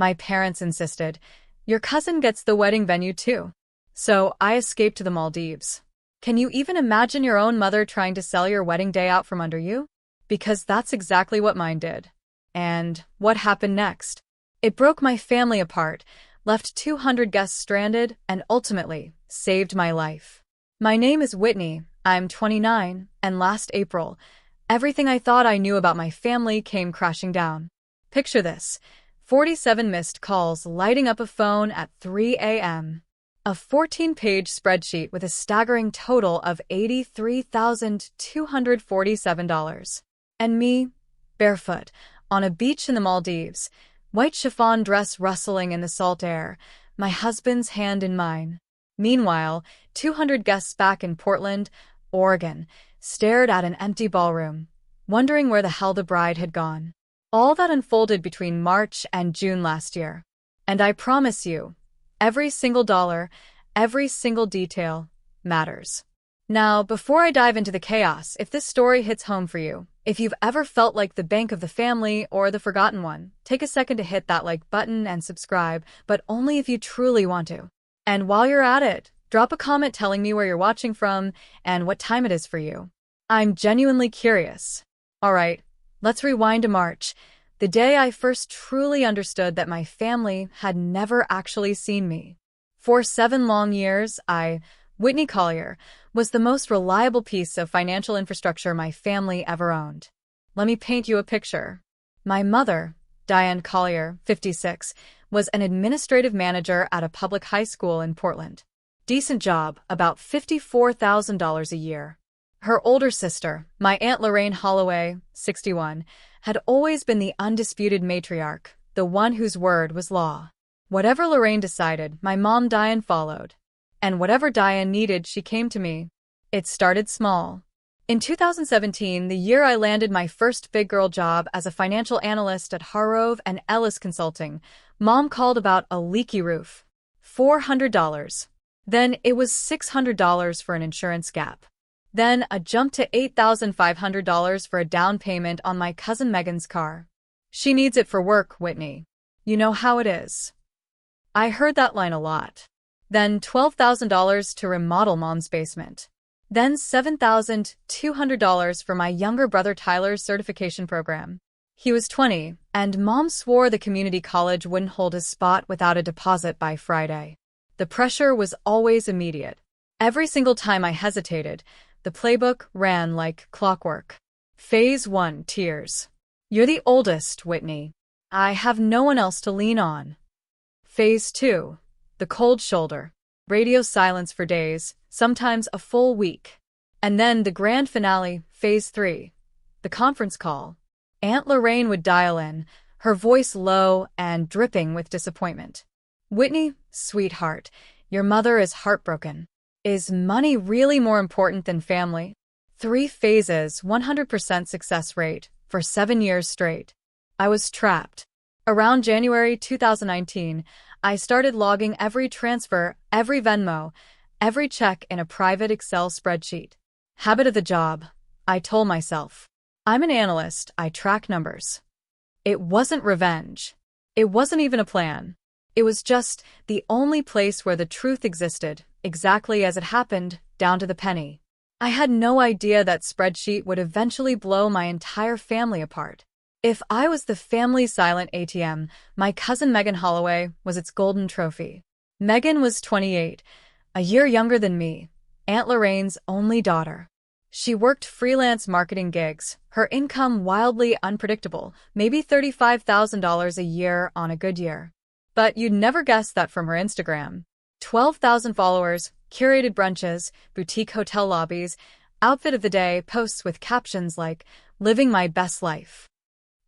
My parents insisted, "Your cousin gets the wedding venue too." So I escaped to the Maldives. Can you even imagine your own mother trying to sell your wedding day out from under you? Because that's exactly what mine did. And what happened next? It broke my family apart, left 200 guests stranded, and ultimately saved my life. My name is Whitney, I'm 29, and last April, everything I thought I knew about my family came crashing down. Picture this: 47 missed calls lighting up a phone at 3 a.m. A 14-page spreadsheet with a staggering total of $83,247. And me, barefoot, on a beach in the Maldives, white chiffon dress rustling in the salt air, my husband's hand in mine. Meanwhile, 200 guests back in Portland, Oregon, stared at an empty ballroom, wondering where the hell the bride had gone. All that unfolded between March and June last year. And I promise you, every single dollar, every single detail matters. Now, before I dive into the chaos, if this story hits home for you, if you've ever felt like the bank of the family or the forgotten one, take a second to hit that like button and subscribe, but only if you truly want to. And while you're at it, drop a comment telling me where you're watching from and what time it is for you. I'm genuinely curious. All right, let's rewind to March, the day I first truly understood that my family had never actually seen me. For 7 long years, Whitney Collier, was the most reliable piece of financial infrastructure my family ever owned. Let me paint you a picture. My mother, Diane Collier, 56, was an administrative manager at a public high school in Portland. Decent job, about $54,000 a year. Her older sister, my Aunt Lorraine Holloway, 61, had always been the undisputed matriarch, the one whose word was law. Whatever Lorraine decided, my mom Diane followed. And whatever Diane needed, she came to me. It started small. In 2017, the year I landed my first big girl job as a financial analyst at Harrove and Ellis Consulting, Mom called about a leaky roof. $400. Then it was $600 for an insurance gap. Then a jump to $8,500 for a down payment on my cousin Megan's car. She needs it for work, Whitney. You know how it is. I heard that line a lot. Then $12,000 to remodel Mom's basement. Then $7,200 for my younger brother Tyler's certification program. He was 20, and Mom swore the community college wouldn't hold his spot without a deposit by Friday. The pressure was always immediate. Every single time I hesitated, the playbook ran like clockwork. Phase 1, tears. You're the oldest, Whitney. I have no one else to lean on. Phase 2, the cold shoulder. Radio silence for days, sometimes a full week. And then the grand finale, Phase 3, the conference call. Aunt Lorraine would dial in, her voice low and dripping with disappointment. "Whitney, sweetheart, your mother is heartbroken. Is money really more important than family?" 3 phases, 100% success rate, for 7 years straight. I was trapped. Around January 2019, I started logging every transfer, every Venmo, every check in a private Excel spreadsheet. Habit of the job, I told myself. I'm an analyst, I track numbers. It wasn't revenge. It wasn't even a plan. It was just the only place where the truth existed, exactly as it happened, down to the penny. I had no idea that spreadsheet would eventually blow my entire family apart. If I was the family's silent ATM, my cousin Megan Holloway was its golden trophy. Megan was 28, a year younger than me, Aunt Lorraine's only daughter. She worked freelance marketing gigs, her income wildly unpredictable, maybe $35,000 a year on a good year. But you'd never guess that from her Instagram. 12,000 followers, curated brunches, boutique hotel lobbies, outfit of the day posts with captions like, "Living my best life."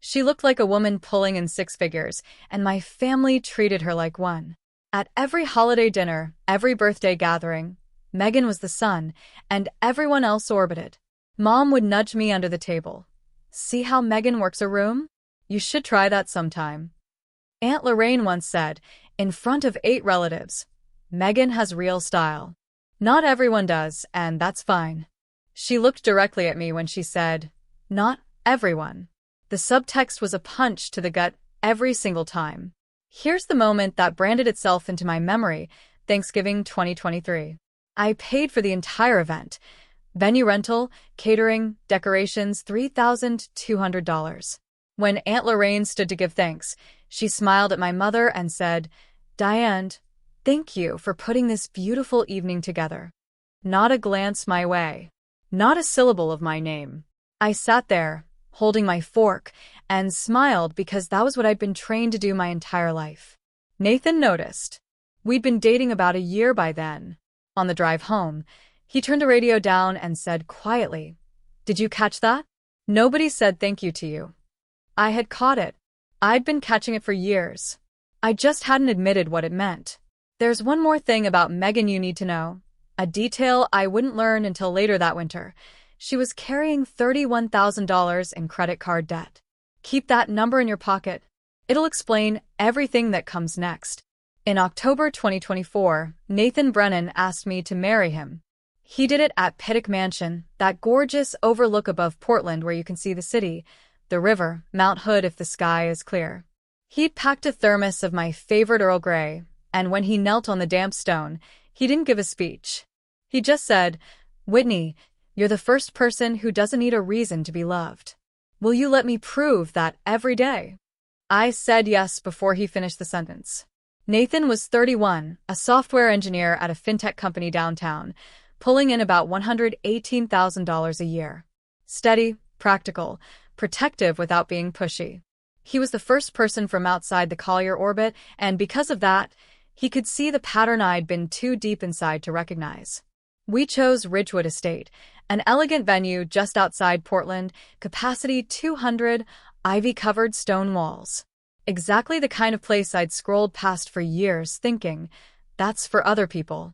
She looked like a woman pulling in 6 figures, and my family treated her like one. At every holiday dinner, every birthday gathering, Megan was the sun, and everyone else orbited. Mom would nudge me under the table. "See how Megan works a room? You should try that sometime." Aunt Lorraine once said, in front of 8 relatives, "Megan has real style." Not everyone does, and that's fine. She looked directly at me when she said, "Not everyone." The subtext was a punch to the gut every single time. Here's the moment that branded itself into my memory: Thanksgiving 2023. I paid for the entire event. Venue rental, catering, decorations, $3,200. When Aunt Lorraine stood to give thanks, she smiled at my mother and said, "Diane, thank you for putting this beautiful evening together." Not a glance my way. Not a syllable of my name. I sat there, holding my fork, and smiled because that was what I'd been trained to do my entire life. Nathan noticed. We'd been dating about a year by then. On the drive home, he turned the radio down and said quietly, "Did you catch that? Nobody said thank you to you." I had caught it. I'd been catching it for years. I just hadn't admitted what it meant. There's one more thing about Megan you need to know. A detail I wouldn't learn until later that winter. She was carrying $31,000 in credit card debt. Keep that number in your pocket. It'll explain everything that comes next. In October 2024, Nathan Brennan asked me to marry him. He did it at Pittock Mansion, that gorgeous overlook above Portland where you can see the city, the river, Mount Hood if the sky is clear. He'd packed a thermos of my favorite Earl Grey, and when he knelt on the damp stone, he didn't give a speech. He just said, "Whitney, you're the first person who doesn't need a reason to be loved. Will you let me prove that every day?" I said yes before he finished the sentence. Nathan was 31, a software engineer at a fintech company downtown, pulling in about $118,000 a year. Steady, practical, protective without being pushy. He was the first person from outside the Collier orbit, and because of that, he could see the pattern I'd been too deep inside to recognize. We chose Ridgewood Estate, an elegant venue just outside Portland, capacity 200, ivy-covered stone walls. Exactly the kind of place I'd scrolled past for years thinking, that's for other people.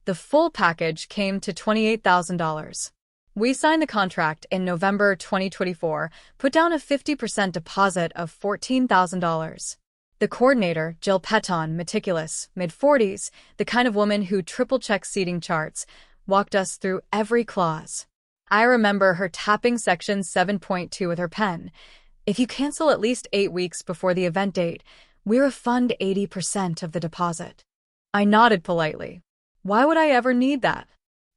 The full package came to $28,000. We signed the contract in November 2024, put down a 50% deposit of $14,000. The coordinator, Jill Peton, meticulous, mid-40s, the kind of woman who triple-checks seating charts, walked us through every clause. I remember her tapping section 7.2 with her pen. "If you cancel at least 8 weeks before the event date, we refund 80% of the deposit." I nodded politely. Why would I ever need that?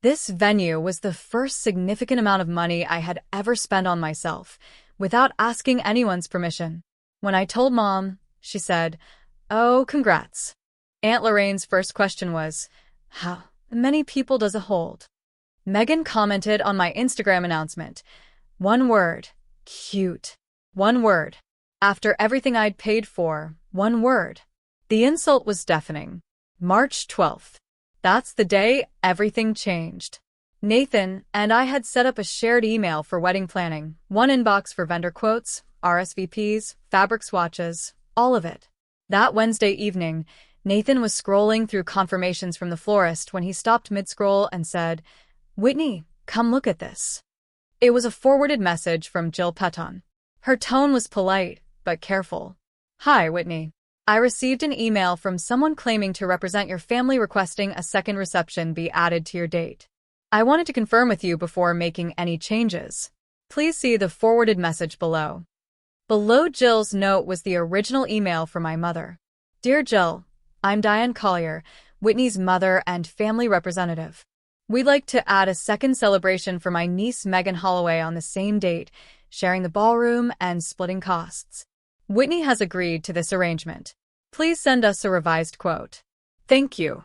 This venue was the first significant amount of money I had ever spent on myself, without asking anyone's permission. When I told Mom, she said, "Oh, congrats." Aunt Lorraine's first question was, "How many people does it hold?" Megan commented on my Instagram announcement. One word: cute. One word. After everything I'd paid for, one word. The insult was deafening. March 12th. That's the day everything changed. Nathan and I had set up a shared email for wedding planning, one inbox for vendor quotes, RSVPs, fabric swatches, all of it. That Wednesday evening, Nathan was scrolling through confirmations from the florist when he stopped mid-scroll and said, "Whitney, come look at this." It was a forwarded message from Jill Peton. Her tone was polite, but careful. "Hi, Whitney. I received an email from someone claiming to represent your family requesting a second reception be added to your date. I wanted to confirm with you before making any changes. Please see the forwarded message below." Below Jill's note was the original email from my mother. "Dear Jill, I'm Diane Collier, Whitney's mother and family representative. We'd like to add a second celebration for my niece Megan Holloway on the same date, sharing the ballroom and splitting costs. Whitney has agreed to this arrangement. Please send us a revised quote. Thank you."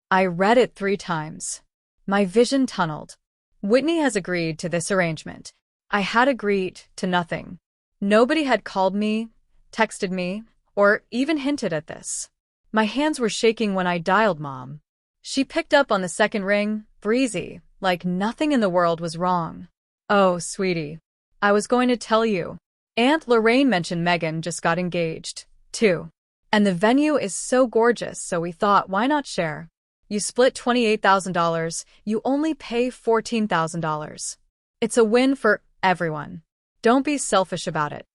I read it 3 times. My vision tunneled. Whitney has agreed to this arrangement. I had agreed to nothing. Nobody had called me, texted me, or even hinted at this. My hands were shaking when I dialed Mom. She picked up on the second ring, breezy, like nothing in the world was wrong. "Oh, sweetie. I was going to tell you. Aunt Lorraine mentioned Megan just got engaged, too. And the venue is so gorgeous, so we thought, why not share? You split $28,000, you only pay $14,000. It's a win for everyone. Don't be selfish about it."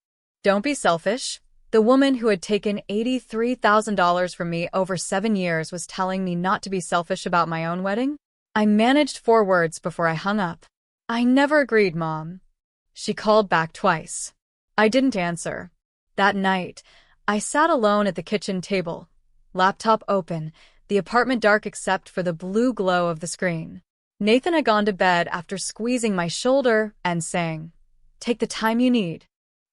Don't be selfish? The woman who had taken $83,000 from me over 7 years was telling me not to be selfish about my own wedding? I managed 4 words before I hung up. "I never agreed, Mom." She called back twice. I didn't answer. That night, I sat alone at the kitchen table, laptop open, the apartment dark except for the blue glow of the screen. Nathan had gone to bed after squeezing my shoulder and saying, "Take the time you need."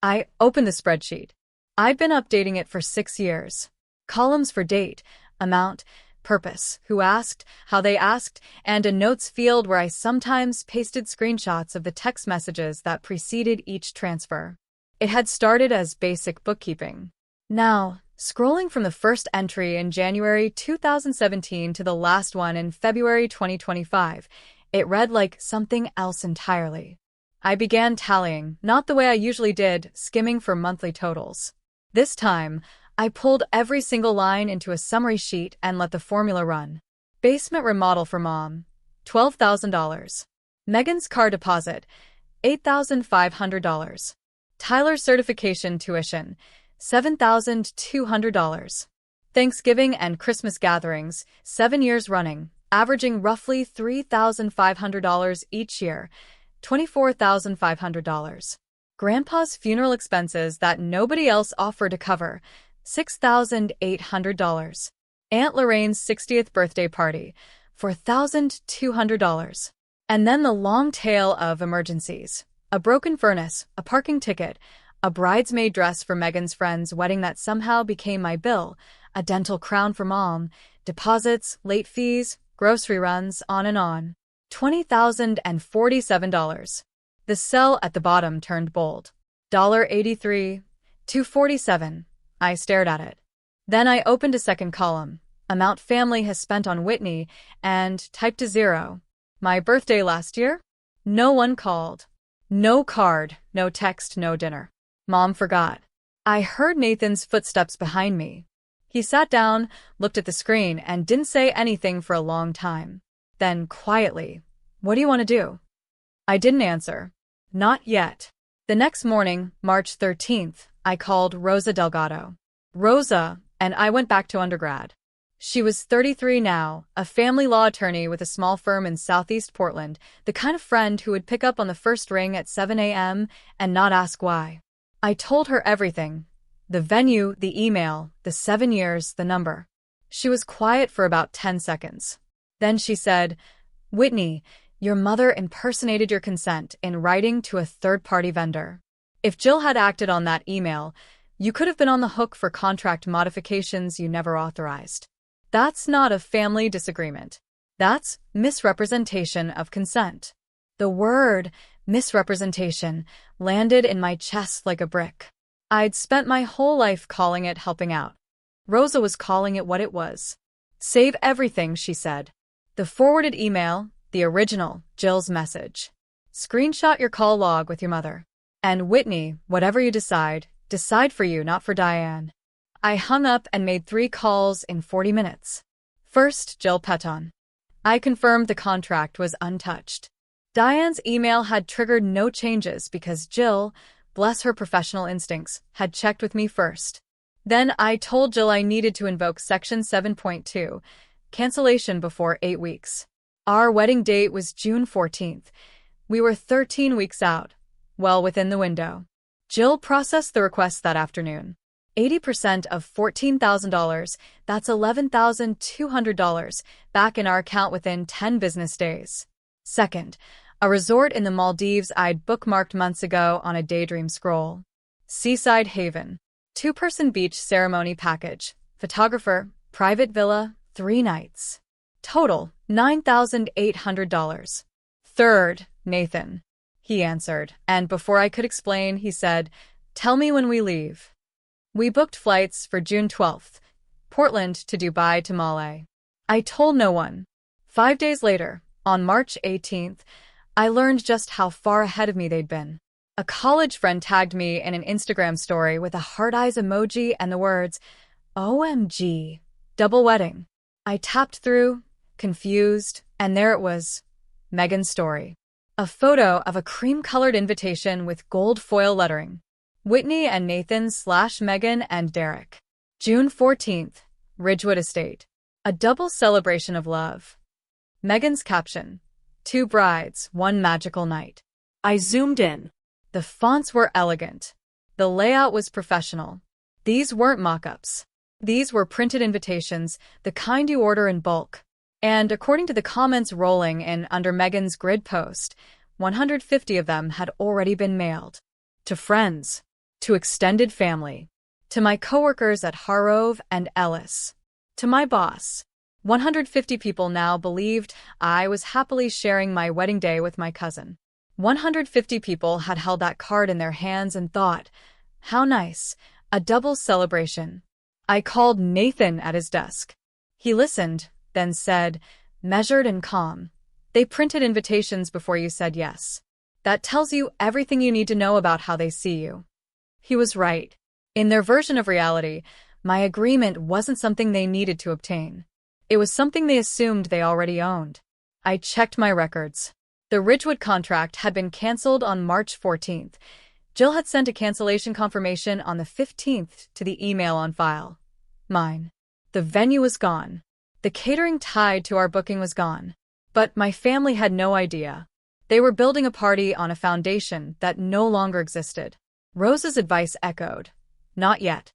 I opened the spreadsheet. I'd been updating it for 6 years. Columns for date, amount, purpose, who asked, how they asked, and a notes field where I sometimes pasted screenshots of the text messages that preceded each transfer. It had started as basic bookkeeping. Now, scrolling from the first entry in January 2017 to the last one in February 2025, it read like something else entirely. I began tallying, not the way I usually did, skimming for monthly totals. This time, I pulled every single line into a summary sheet and let the formula run. Basement remodel for mom, $12,000. Megan's car deposit, $8,500. Tyler's certification tuition, $7,200. Thanksgiving and Christmas gatherings, 7 years running, averaging roughly $3,500 each year, $24,500. Grandpa's funeral expenses that nobody else offered to cover, $6,800. Aunt Lorraine's 60th birthday party, $4,200. And then the long tail of emergencies. A broken furnace, a parking ticket, a bridesmaid dress for Megan's friend's wedding that somehow became my bill, a dental crown for mom, deposits, late fees, grocery runs, on and on. $20,047. The cell at the bottom turned bold. $83, $247. I stared at it. Then I opened a second column. Amount family has spent on Whitney, and typed to 0. My birthday last year? No one called. No card, no text, no dinner. Mom forgot. I heard Nathan's footsteps behind me. He sat down, looked at the screen, and didn't say anything for a long time. Then, quietly, "What do you want to do?" I didn't answer. Not yet. The next morning, March 13th, I called Rosa Delgado. Rosa and I went back to undergrad. She was 33 now, a family law attorney with a small firm in Southeast Portland, the kind of friend who would pick up on the first ring at 7 a.m. and not ask why. I told her everything. The venue, the email, the 7 years, the number. She was quiet for about 10 seconds. Then she said, "Whitney, your mother impersonated your consent in writing to a third-party vendor. If Jill had acted on that email, you could have been on the hook for contract modifications you never authorized. That's not a family disagreement. That's misrepresentation of consent." The word misrepresentation landed in my chest like a brick. I'd spent my whole life calling it helping out. Rosa was calling it what it was. "Save everything," she said. The forwarded email, the original, Jill's message. "Screenshot your call log with your mother. And Whitney, whatever you decide for you, not for Diane." I hung up and made 3 calls in 40 minutes. First, Jill Petton. I confirmed the contract was untouched. Diane's email had triggered no changes because Jill, bless her professional instincts, had checked with me first. Then I told Jill I needed to invoke Section 7.2, cancellation before 8 weeks. Our wedding date was June 14th. We were 13 weeks out, well within the window. Jill processed the request that afternoon. 80% of $14,000, that's $11,200, back in our account within 10 business days. Second, a resort in the Maldives I'd bookmarked months ago on a daydream scroll. Seaside Haven. 2-person beach ceremony package. Photographer, private villa, 3 nights. Total, $9,800. Third, Nathan. He answered, and before I could explain, he said, "Tell me when we leave." We booked flights for June 12th, Portland to Dubai to Malé. I told no one. 5 days later, on March 18th, I learned just how far ahead of me they'd been. A college friend tagged me in an Instagram story with a heart eyes emoji and the words, "OMG, double wedding." I tapped through, confused, and there it was, Megan's story. A photo of a cream-colored invitation with gold foil lettering. Whitney and Nathan / Megan and Derek. June 14th, Ridgewood Estate. A double celebration of love. Megan's caption, 2 brides, 1 magical night. I zoomed in. The fonts were elegant. The layout was professional. These weren't mock-ups. These were printed invitations, the kind you order in bulk. And according to the comments rolling in under Meghan's grid post, 150 of them had already been mailed. To friends. To extended family. To my coworkers at Harrove and Ellis. To my boss. 150 people now believed I was happily sharing my wedding day with my cousin. 150 people had held that card in their hands and thought, how nice, a double celebration. I called Nathan at his desk. He listened, then said, measured and calm, they printed invitations before you said yes. That tells you everything you need to know about how they see you. He was right. In their version of reality, my agreement wasn't something they needed to obtain. It was something they assumed they already owned. I checked my records. The Ridgewood contract had been cancelled on March 14th. Jill had sent a cancellation confirmation on the 15th to the email on file. Mine. The venue was gone. The catering tied to our booking was gone. But my family had no idea. They were building a party on a foundation that no longer existed. Rose's advice echoed. Not yet.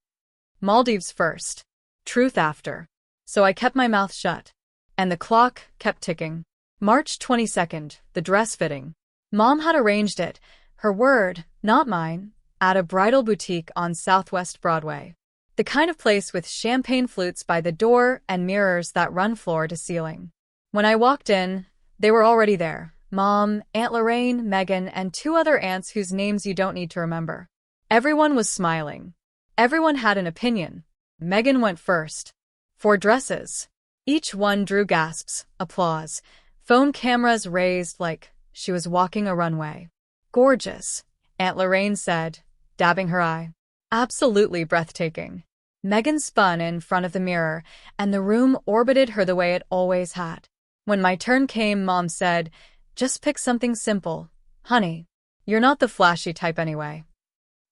Maldives first. Truth after. So I kept my mouth shut. And the clock kept ticking. March 22nd, the dress fitting. Mom had arranged it, her word, not mine, at a bridal boutique on Southwest Broadway. The kind of place with champagne flutes by the door and mirrors that run floor to ceiling. When I walked in, they were already there. Mom, Aunt Lorraine, Meghan, and 2 other aunts whose names you don't need to remember. Everyone was smiling. Everyone had an opinion. Meghan went first. 4 dresses. Each one drew gasps, applause. Phone cameras raised like she was walking a runway. Gorgeous, Aunt Lorraine said, dabbing her eye. Absolutely breathtaking. Meghan spun in front of the mirror, and the room orbited her the way it always had. When my turn came, Mom said, just pick something simple. Honey, you're not the flashy type anyway.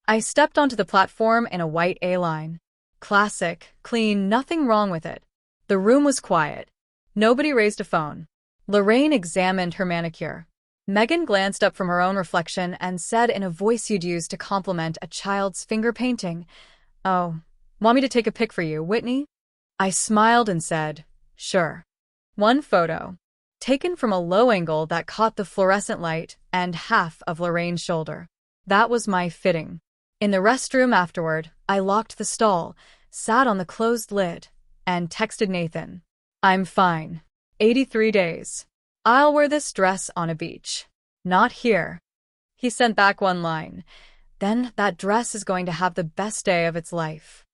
I stepped onto the platform in a white A-line. Classic, clean, nothing wrong with it. The room was quiet. Nobody raised a phone. Lorraine examined her manicure. Meghan glanced up from her own reflection and said in a voice you'd use to compliment a child's finger painting, "Oh, want me to take a pic for you, Whitney?" I smiled and said, "Sure." One photo, taken from a low angle that caught the fluorescent light and half of Lorraine's shoulder. That was my fitting. In the restroom afterward, I locked the stall, sat on the closed lid, and texted Nathan. I'm fine. 83 days. I'll wear this dress on a beach. Not here. He sent back one line. Then that dress is going to have the best day of its life.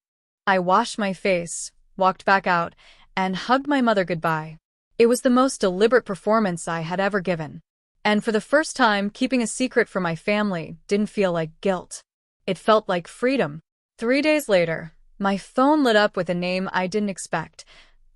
I washed my face, walked back out, and hugged my mother goodbye. It was the most deliberate performance I had ever given. And for the first time, keeping a secret from my family didn't feel like guilt. It felt like freedom. 3 days later, my phone lit up with a name I didn't expect.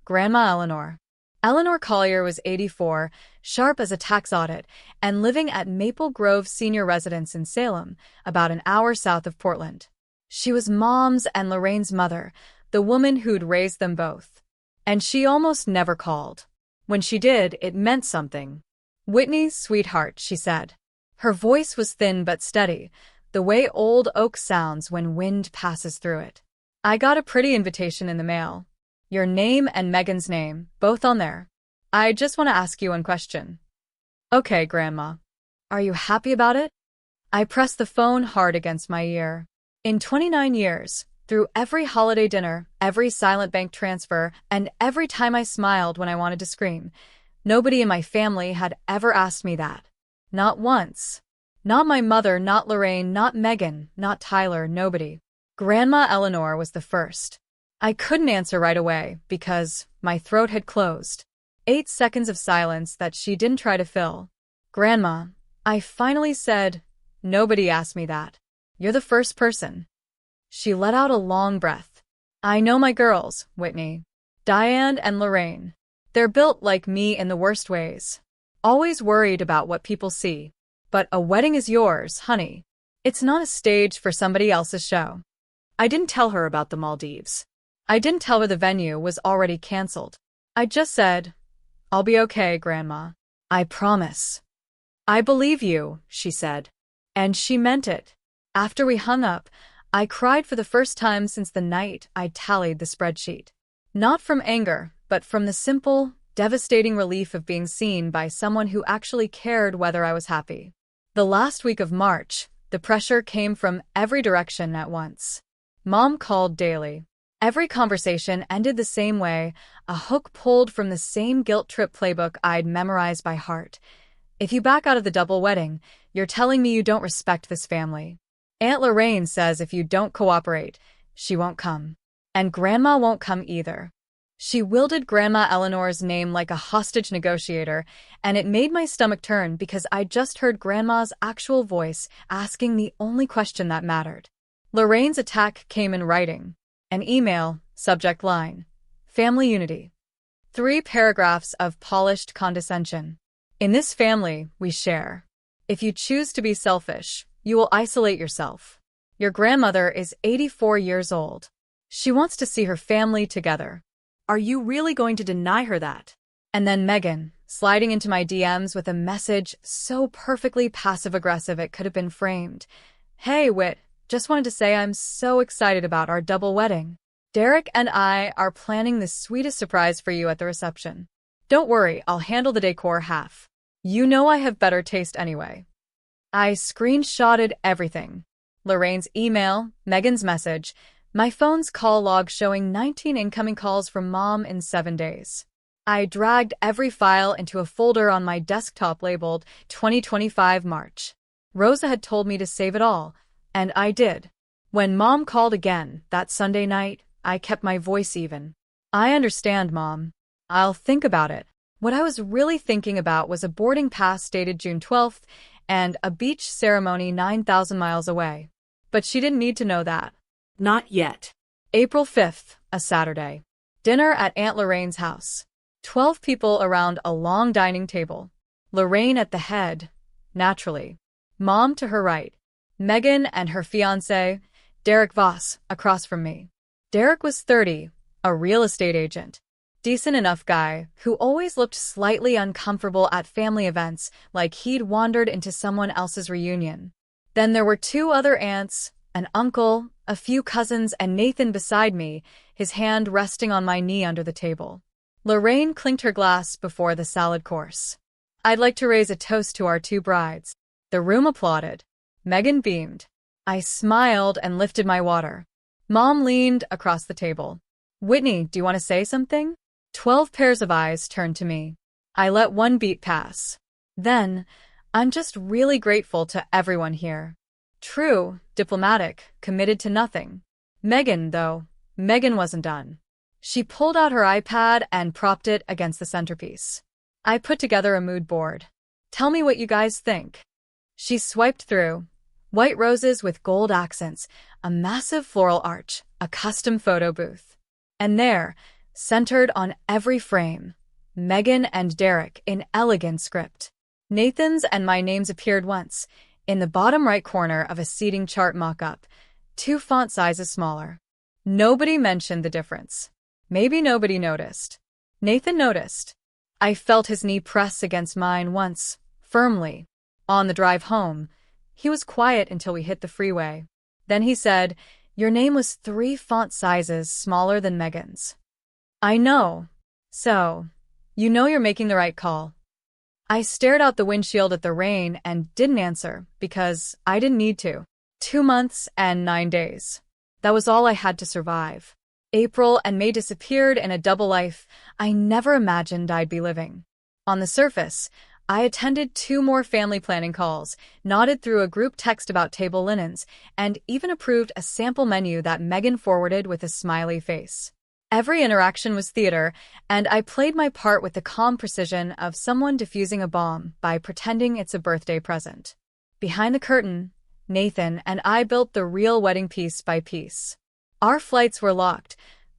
Grandma Eleanor. Eleanor Collier was 84, sharp as a tax audit, and living at Maple Grove Senior Residence in Salem, about an hour south of Portland. She was Mom's and Lorraine's mother, the woman who'd raised them both. And she almost never called. When she did, it meant something. "Whitney, sweetheart," she said. Her voice was thin but steady, the way old oak sounds when wind passes through it. I got a pretty invitation in the mail. Your name and Meghan's name, both on there. I just want to ask you one question. Okay, Grandma. Are you happy about it? I pressed the phone hard against my ear. In 29 years, through every holiday dinner, every silent bank transfer, and every time I smiled when I wanted to scream, nobody in my family had ever asked me that. Not once. Not my mother, not Lorraine, not Meghan, not Tyler, nobody. Grandma Eleanor was the first. I couldn't answer right away because my throat had closed. 8 seconds of silence that she didn't try to fill. Grandma, I finally said, nobody asked me that. You're the first person. She let out a long breath. I know my girls, Whitney. Diane and Lorraine. They're built like me in the worst ways. Always worried about what people see. But a wedding is yours, honey. It's not a stage for somebody else's show. I didn't tell her about the Maldives. I didn't tell her the venue was already canceled. I just said, I'll be okay, Grandma. I promise. I believe you, she said. And she meant it. After we hung up, I cried for the first time since the night I tallied the spreadsheet. Not from anger, but from the simple, devastating relief of being seen by someone who actually cared whether I was happy. The last week of March, the pressure came from every direction at once. Mom called daily. Every conversation ended the same way, a hook pulled from the same guilt trip playbook I'd memorized by heart. If you back out of the double wedding, you're telling me you don't respect this family. Aunt Lorraine says if you don't cooperate, she won't come. And Grandma won't come either. She wielded Grandma Eleanor's name like a hostage negotiator, and it made my stomach turn because I'd just heard Grandma's actual voice asking the only question that mattered. Lorraine's attack came in writing. An email, subject line, family unity. 3 paragraphs of polished condescension. In this family, we share. If you choose to be selfish, you will isolate yourself. Your grandmother is 84 years old. She wants to see her family together. Are you really going to deny her that? And then Megan, sliding into my DMs with a message so perfectly passive-aggressive it could have been framed. Hey, Whit, just wanted to say I'm so excited about our double wedding. Derek and I are planning the sweetest surprise for you at the reception. Don't worry, I'll handle the decor half. You know I have better taste anyway. I screenshotted everything. Lorraine's email, Megan's message, my phone's call log showing 19 incoming calls from Mom in 7 days. I dragged every file into a folder on my desktop labeled 2025 March. Rosa had told me to save it all, and I did. When Mom called again that Sunday night, I kept my voice even. I understand, Mom. I'll think about it. What I was really thinking about was a boarding pass dated June 12th and a beach ceremony 9,000 miles away. But she didn't need to know that. Not yet. April 5th, a Saturday. Dinner at Aunt Lorraine's house. 12 people around a long dining table. Lorraine at the head, naturally. Mom to her right. Megan and her fiancé, Derek Voss, across from me. Derek was 30, a real estate agent. Decent enough guy who always looked slightly uncomfortable at family events, like he'd wandered into someone else's reunion. Then there were 2 other aunts, an uncle, a few cousins, and Nathan beside me, his hand resting on my knee under the table. Lorraine clinked her glass before the salad course. I'd like to raise a toast to our 2 brides. The room applauded. Megan beamed. I smiled and lifted my water. Mom leaned across the table. Whitney, do you want to say something? 12 pairs of eyes turned to me. I let one beat pass. Then, I'm just really grateful to everyone here. True, diplomatic, committed to nothing. Megan, though, Megan wasn't done. She pulled out her iPad and propped it against the centerpiece. I put together a mood board. Tell me what you guys think. She swiped through. White roses with gold accents, a massive floral arch, a custom photo booth. And there, centered on every frame, Megan and Derek in elegant script. Nathan's and my names appeared once, in the bottom right corner of a seating chart mock-up, 2 font sizes smaller. Nobody mentioned the difference. Maybe nobody noticed. Nathan noticed. I felt his knee press against mine once, firmly. On the drive home, he was quiet until we hit the freeway. Then he said, "Your name was 3 font sizes smaller than Megan's." I know. So, you know you're making the right call. I stared out the windshield at the rain and didn't answer because I didn't need to. 2 months and 9 days. That was all I had to survive. April and May disappeared in a double life I never imagined I'd be living. On the surface, I attended 2 more family planning calls, nodded through a group text about table linens, and even approved a sample menu that Megan forwarded with a smiley face. Every interaction was theater, and I played my part with the calm precision of someone defusing a bomb by pretending it's a birthday present. Behind the curtain, Nathan and I built the real wedding piece by piece. Our flights were locked.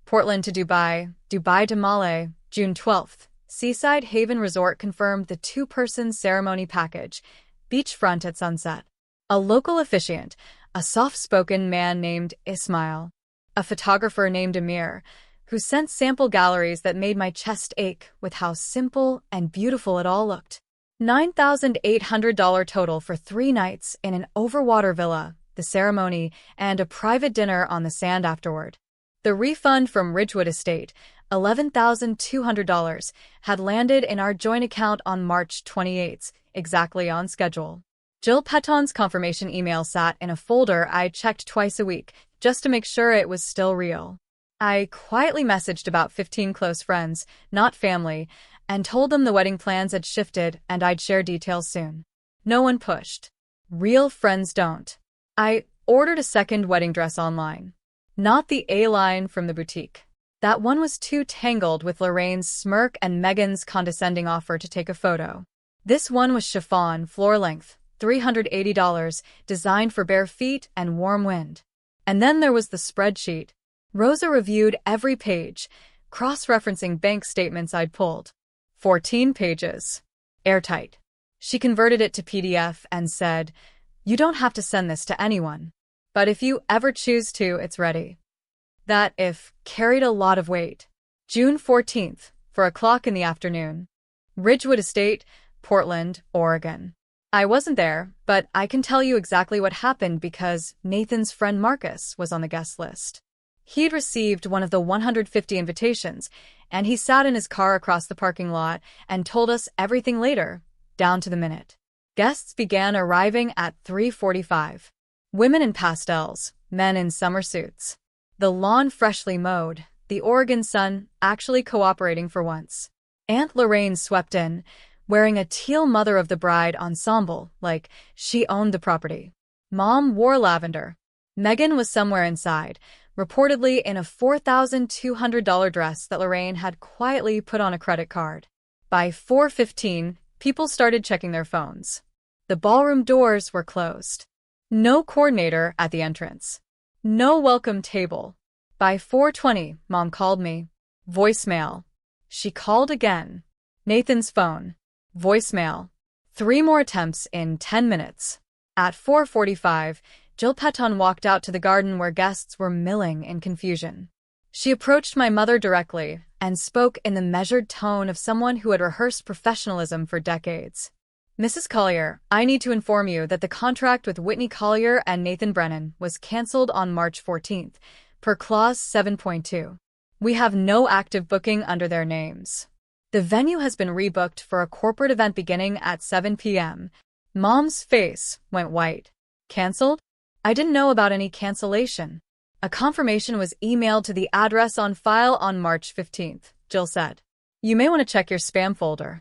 Portland to Dubai, Dubai to Malé, June 12th. Seaside Haven Resort confirmed the 2-person ceremony package, beachfront at sunset. A local officiant, a soft-spoken man named Ismail, a photographer named Amir, who sent sample galleries that made my chest ache with how simple and beautiful it all looked. $9,800 total for 3 nights in an overwater villa, the ceremony, and a private dinner on the sand afterward. The refund from Ridgewood Estate, $11,200, had landed in our joint account on March 28, exactly on schedule. Jill Patton's confirmation email sat in a folder I checked twice a week, just to make sure it was still real. I quietly messaged about 15 close friends, not family, and told them the wedding plans had shifted and I'd share details soon. No one pushed. Real friends don't. I ordered a second wedding dress online. Not the A-line from the boutique. That one was too tangled with Lorraine's smirk and Megan's condescending offer to take a photo. This one was chiffon, floor length, $380, designed for bare feet and warm wind. And then there was the spreadsheet. Rosa reviewed every page, cross-referencing bank statements I'd pulled. 14 pages. Airtight. She converted it to PDF and said, "You don't have to send this to anyone. But if you ever choose to, it's ready." That if carried a lot of weight. June 14th, 4:00 in the afternoon. Ridgewood Estate, Portland, Oregon. I wasn't there, but I can tell you exactly what happened because Nathan's friend Marcus was on the guest list. He'd received one of the 150 invitations, and he sat in his car across the parking lot and told us everything later, down to the minute. Guests began arriving at 3:45. Women in pastels, men in summer suits. The lawn freshly mowed, the Oregon sun actually cooperating for once. Aunt Lorraine swept in, wearing a teal Mother of the Bride ensemble, like she owned the property. Mom wore lavender. Megan was somewhere inside, reportedly in a $4,200 dress that Lorraine had quietly put on a credit card. By 4:15, people started checking their phones. The ballroom doors were closed. No coordinator at the entrance. No welcome table. By 4:20, Mom called me. Voicemail. She called again. Nathan's phone. Voicemail. 3 more attempts in 10 minutes. At 4:45, Jill Patton walked out to the garden where guests were milling in confusion. She approached my mother directly and spoke in the measured tone of someone who had rehearsed professionalism for decades. "Mrs. Collier, I need to inform you that the contract with Whitney Collier and Nathan Brennan was canceled on March 14th, per Clause 7.2. We have no active booking under their names. The venue has been rebooked for a corporate event beginning at 7 p.m. Mom's face went white. Canceled? I didn't know about any cancellation. A confirmation was emailed to the address on file on March 15th, Jill said. You may want to check your spam folder.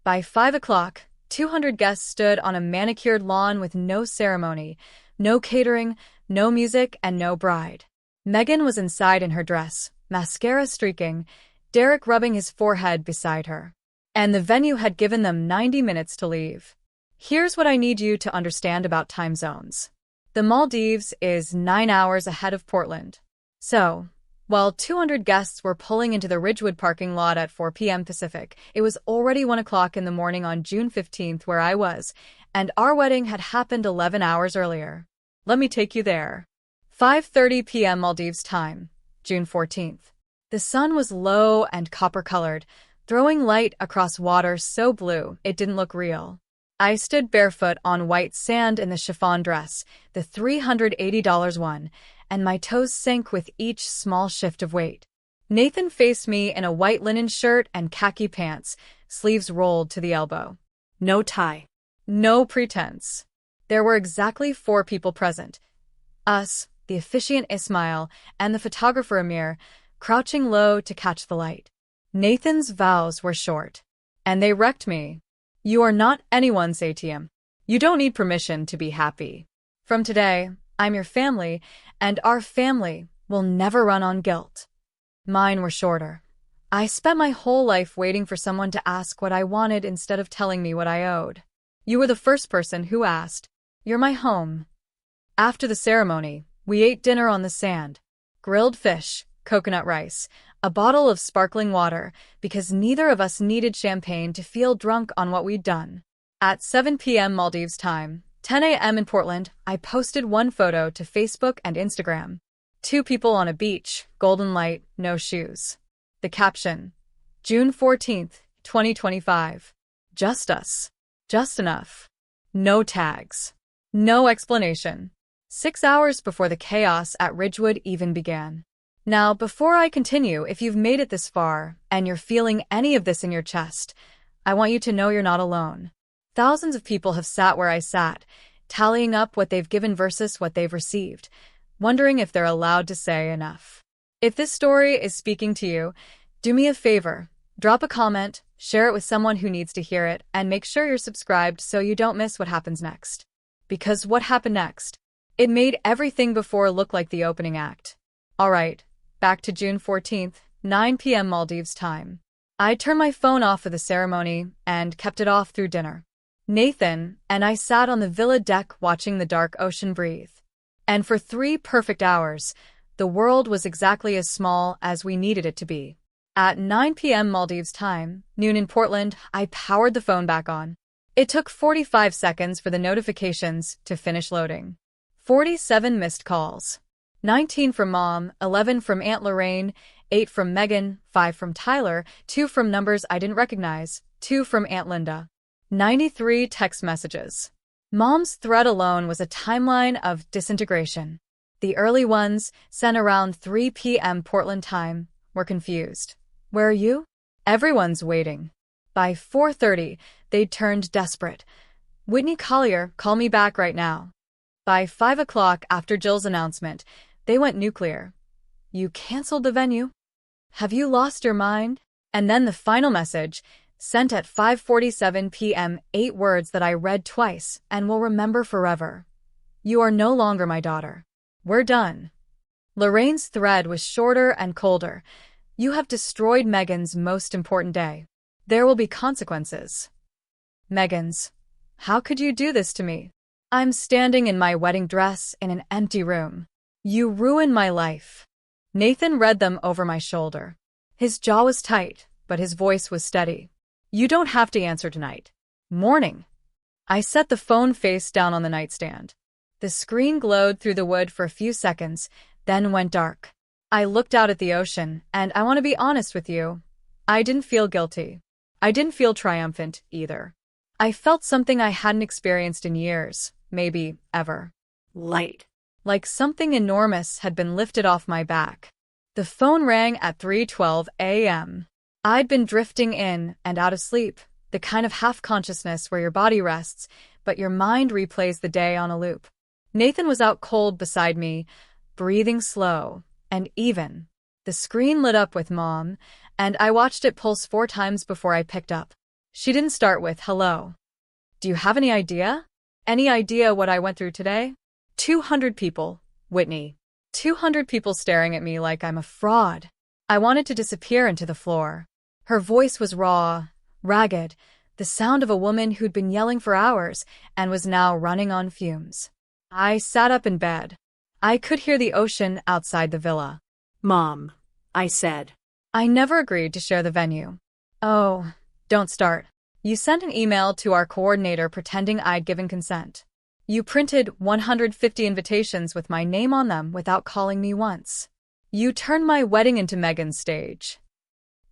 By 5 o'clock, 200 guests stood on a manicured lawn with no ceremony, no catering, no music, and no bride. Megan was inside in her dress, mascara streaking, Derek rubbing his forehead beside her. And the venue had given them 90 minutes to leave. Here's what I need you to understand about time zones. The Maldives is 9 hours ahead of Portland. So, while 200 guests were pulling into the Ridgewood parking lot at 4 p.m. Pacific, it was already 1 o'clock in the morning on June 15th where I was, and our wedding had happened 11 hours earlier. Let me take you there. 5:30 p.m. Maldives time, June 14th. The sun was low and copper-colored, throwing light across water so blue it didn't look real. I stood barefoot on white sand in the chiffon dress, the $380 one, and my toes sank with each small shift of weight. Nathan faced me in a white linen shirt and khaki pants, sleeves rolled to the elbow. No tie. No pretense. There were exactly 4 people present. Us, the officiant Ismail, and the photographer Amir, crouching low to catch the light. Nathan's vows were short. And they wrecked me. You are not anyone's ATM. You don't need permission to be happy. From today, I'm your family, and our family will never run on guilt. Mine were shorter. I spent my whole life waiting for someone to ask what I wanted instead of telling me what I owed. You were the first person who asked. You're my home. After the ceremony, we ate dinner on the sand. Grilled fish, coconut rice, a bottle of sparkling water, because neither of us needed champagne to feel drunk on what we'd done. At 7 p.m. Maldives time, 10 a.m. in Portland, I posted one photo to Facebook and Instagram. 2 people on a beach, golden light, no shoes. The caption, June 14th, 2025. Just us. Just enough. No tags. No explanation. 6 hours before the chaos at Ridgewood even began. Now, before I continue, if you've made it this far and you're feeling any of this in your chest, I want you to know you're not alone. Thousands of people have sat where I sat, tallying up what they've given versus what they've received, wondering if they're allowed to say enough. If this story is speaking to you, do me a favor, drop a comment, share it with someone who needs to hear it, and make sure you're subscribed so you don't miss what happens next. Because what happened next? It made everything before look like the opening act. Alright, back to June 14th, 9 p.m. Maldives time. I turned my phone off for the ceremony and kept it off through dinner. Nathan and I sat on the villa deck watching the dark ocean breathe. And for 3 perfect hours, the world was exactly as small as we needed it to be. At 9 p.m. Maldives time, noon in Portland, I powered the phone back on. It took 45 seconds for the notifications to finish loading. 47 missed calls. 19 from Mom, 11 from Aunt Lorraine, 8 from Megan, 5 from Tyler, 2 from numbers I didn't recognize, 2 from Aunt Linda. 93 text messages. Mom's thread alone was a timeline of disintegration. The early ones, sent around 3 p.m. Portland time, were confused. Where are you? Everyone's waiting. By 4:30, they'd turned desperate. Whitney Collier, call me back right now. By 5 o'clock after Jill's announcement, they went nuclear. You canceled the venue? Have you lost your mind? And then the final message, sent at 5:47 p.m., 8 words that I read twice and will remember forever. You are no longer my daughter. We're done. Lorraine's thread was shorter and colder. You have destroyed Megan's most important day. There will be consequences. Megan's. How could you do this to me? I'm standing in my wedding dress in an empty room. You ruined my life. Nathan read them over my shoulder. His jaw was tight, but his voice was steady. You don't have to answer tonight. Morning. I set the phone face down on the nightstand. The screen glowed through the wood for a few seconds, then went dark. I looked out at the ocean, and I want to be honest with you. I didn't feel guilty. I didn't feel triumphant, either. I felt something I hadn't experienced in years, maybe ever. Light. Like something enormous had been lifted off my back. The phone rang at 3:12 a.m. I'd been drifting in and out of sleep, the kind of half-consciousness where your body rests, but your mind replays the day on a loop. Nathan was out cold beside me, breathing slow and even. The screen lit up with Mom, and I watched it pulse 4 times before I picked up. She didn't start with, hello. Do you have any idea? Any idea what I went through today? 200 people, Whitney. 200 people staring at me like I'm a fraud. I wanted to disappear into the floor. Her voice was raw, ragged, the sound of a woman who'd been yelling for hours and was now running on fumes. I sat up in bed. I could hear the ocean outside the villa. Mom, I said. I never agreed to share the venue. Oh, don't start. You sent an email to our coordinator pretending I'd given consent. You printed 150 invitations with my name on them without calling me once. You turned my wedding into Megan's stage.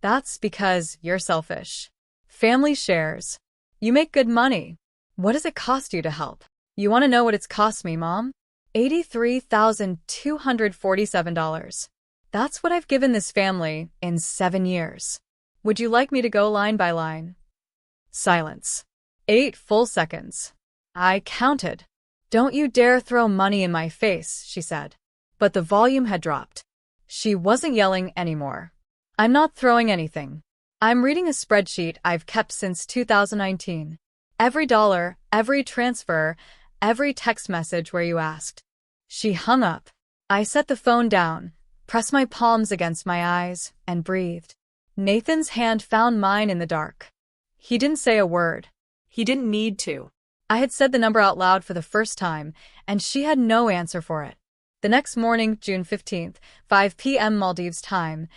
That's because you're selfish. Family shares. You make good money. What does it cost you to help? You want to know what it's cost me, Mom? $83,247. That's what I've given this family in 7 years. Would you like me to go line by line? Silence. 8 full seconds. I counted. Don't you dare throw money in my face, she said. But the volume had dropped. She wasn't yelling anymore. I'm not throwing anything. I'm reading a spreadsheet I've kept since 2019. Every dollar, every transfer, every text message where you asked. She hung up. I set the phone down, pressed my palms against my eyes, and breathed. Nathan's hand found mine in the dark. He didn't say a word. He didn't need to. I had said the number out loud for the first time, and she had no answer for it. The next morning, June 15th, 5 p.m. Maldives time,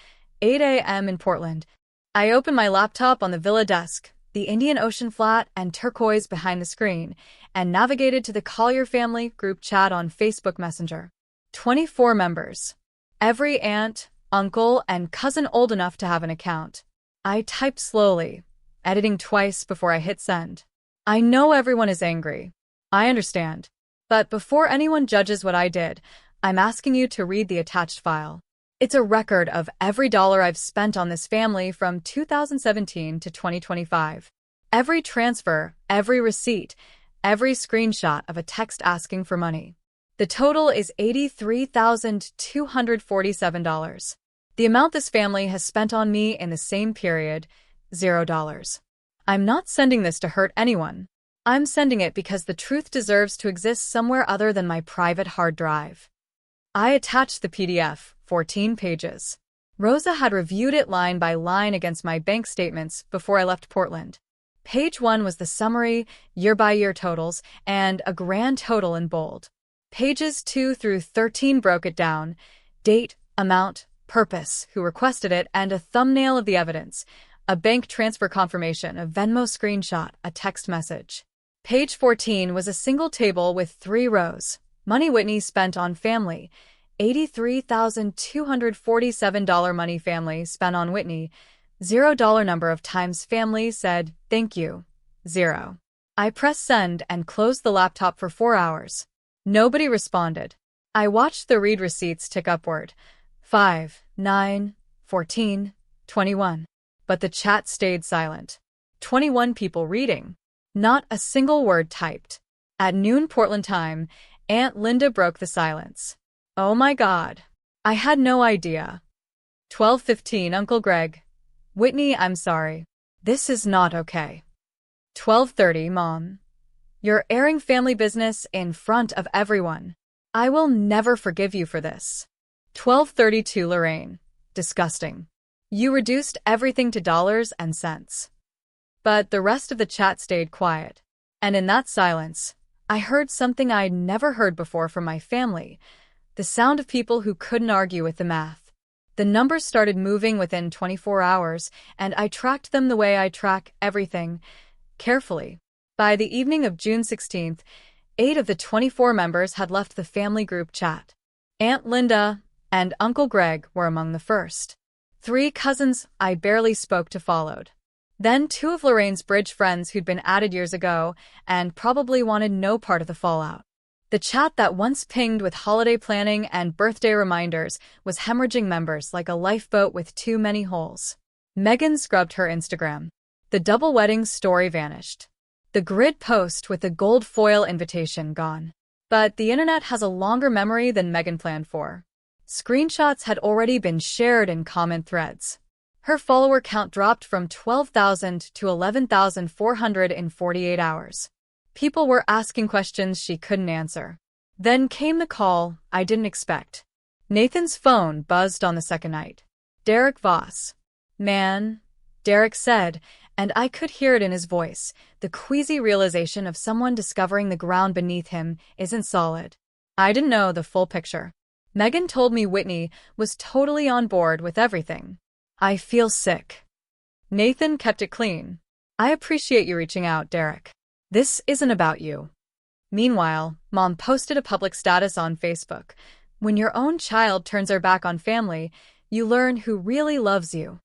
8 a.m. in Portland, I opened my laptop on the villa desk, the Indian Ocean flat and turquoise behind the screen, and navigated to the Collier family group chat on Facebook Messenger. 24 members. Every aunt, uncle, and cousin old enough to have an account. I typed slowly, editing twice before I hit send. I know everyone is angry. I understand. But before anyone judges what I did, I'm asking you to read the attached file. It's a record of every dollar I've spent on this family from 2017 to 2025. Every transfer, every receipt, every screenshot of a text asking for money. The total is $83,247. The amount this family has spent on me in the same period, $0. I'm not sending this to hurt anyone. I'm sending it because the truth deserves to exist somewhere other than my private hard drive. I attached the PDF, 14 pages. Rosa had reviewed it line by line against my bank statements before I left Portland. Page 1 was the summary, year-by-year totals, and a grand total in bold. Pages 2 through 13 broke it down: date, amount, purpose, who requested it, and a thumbnail of the evidence, a bank transfer confirmation, a Venmo screenshot, a text message. Page 14 was a single table with 3 rows. Money Whitney spent on family, $83,247 money family spent on Whitney, $0 number of times family said, thank you, 0. I pressed send and closed the laptop for 4 hours. Nobody responded. I watched the read receipts tick upward, 5, 9, 14, 21. But the chat stayed silent. 21 people reading. Not a single word typed. At noon Portland time, Aunt Linda broke the silence. Oh my God. I had no idea. 12:15 Uncle Greg. Whitney, I'm sorry. This is not okay. 12:30 Mom. You're airing family business in front of everyone. I will never forgive you for this. 12:32 Lorraine. Disgusting. You reduced everything to dollars and cents. But the rest of the chat stayed quiet. And in that silence, I heard something I'd never heard before from my family, the sound of people who couldn't argue with the math. The numbers started moving within 24 hours, and I tracked them the way I track everything, carefully. By the evening of June 16th, 8 of the 24 members had left the family group chat. Aunt Linda and Uncle Greg were among the first. 3 cousins I barely spoke to followed. Then 2 of Lorraine's bridge friends who'd been added years ago and probably wanted no part of the fallout. The chat that once pinged with holiday planning and birthday reminders was hemorrhaging members like a lifeboat with too many holes. Megan scrubbed her Instagram. The double wedding story vanished. The grid post with the gold foil invitation gone. But the internet has a longer memory than Megan planned for. Screenshots had already been shared in comment threads. Her follower count dropped from 12,000 to 11,400 in 48 hours. People were asking questions she couldn't answer. Then came the call I didn't expect. Nathan's phone buzzed on the second night. Derek Voss. Man, Derek said, and I could hear it in his voice, the queasy realization of someone discovering the ground beneath him isn't solid. I didn't know the full picture. Megan told me Whitney was totally on board with everything. I feel sick. Nathan kept it clean. I appreciate you reaching out, Derek. This isn't about you. Meanwhile, Mom posted a public status on Facebook. When your own child turns their back on family, you learn who really loves you.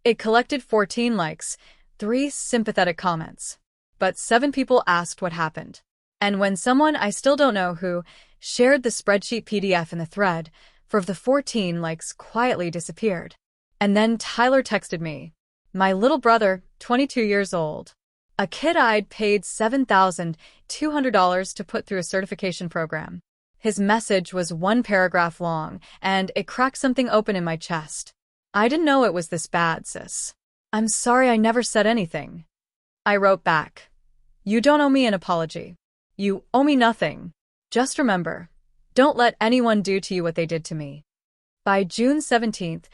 It collected 14 likes, 3 sympathetic comments. But 7 people asked what happened. And when someone I still don't know who shared the spreadsheet PDF in the thread, 4 of the 14 likes quietly disappeared. And then Tyler texted me. My little brother, 22 years old. A kid I'd paid $7,200 to put through a certification program. His message was 1 paragraph long, and it cracked something open in my chest. I didn't know it was this bad, sis. I'm sorry I never said anything. I wrote back. You don't owe me an apology. You owe me nothing. Just remember, don't let anyone do to you what they did to me. By June 17th,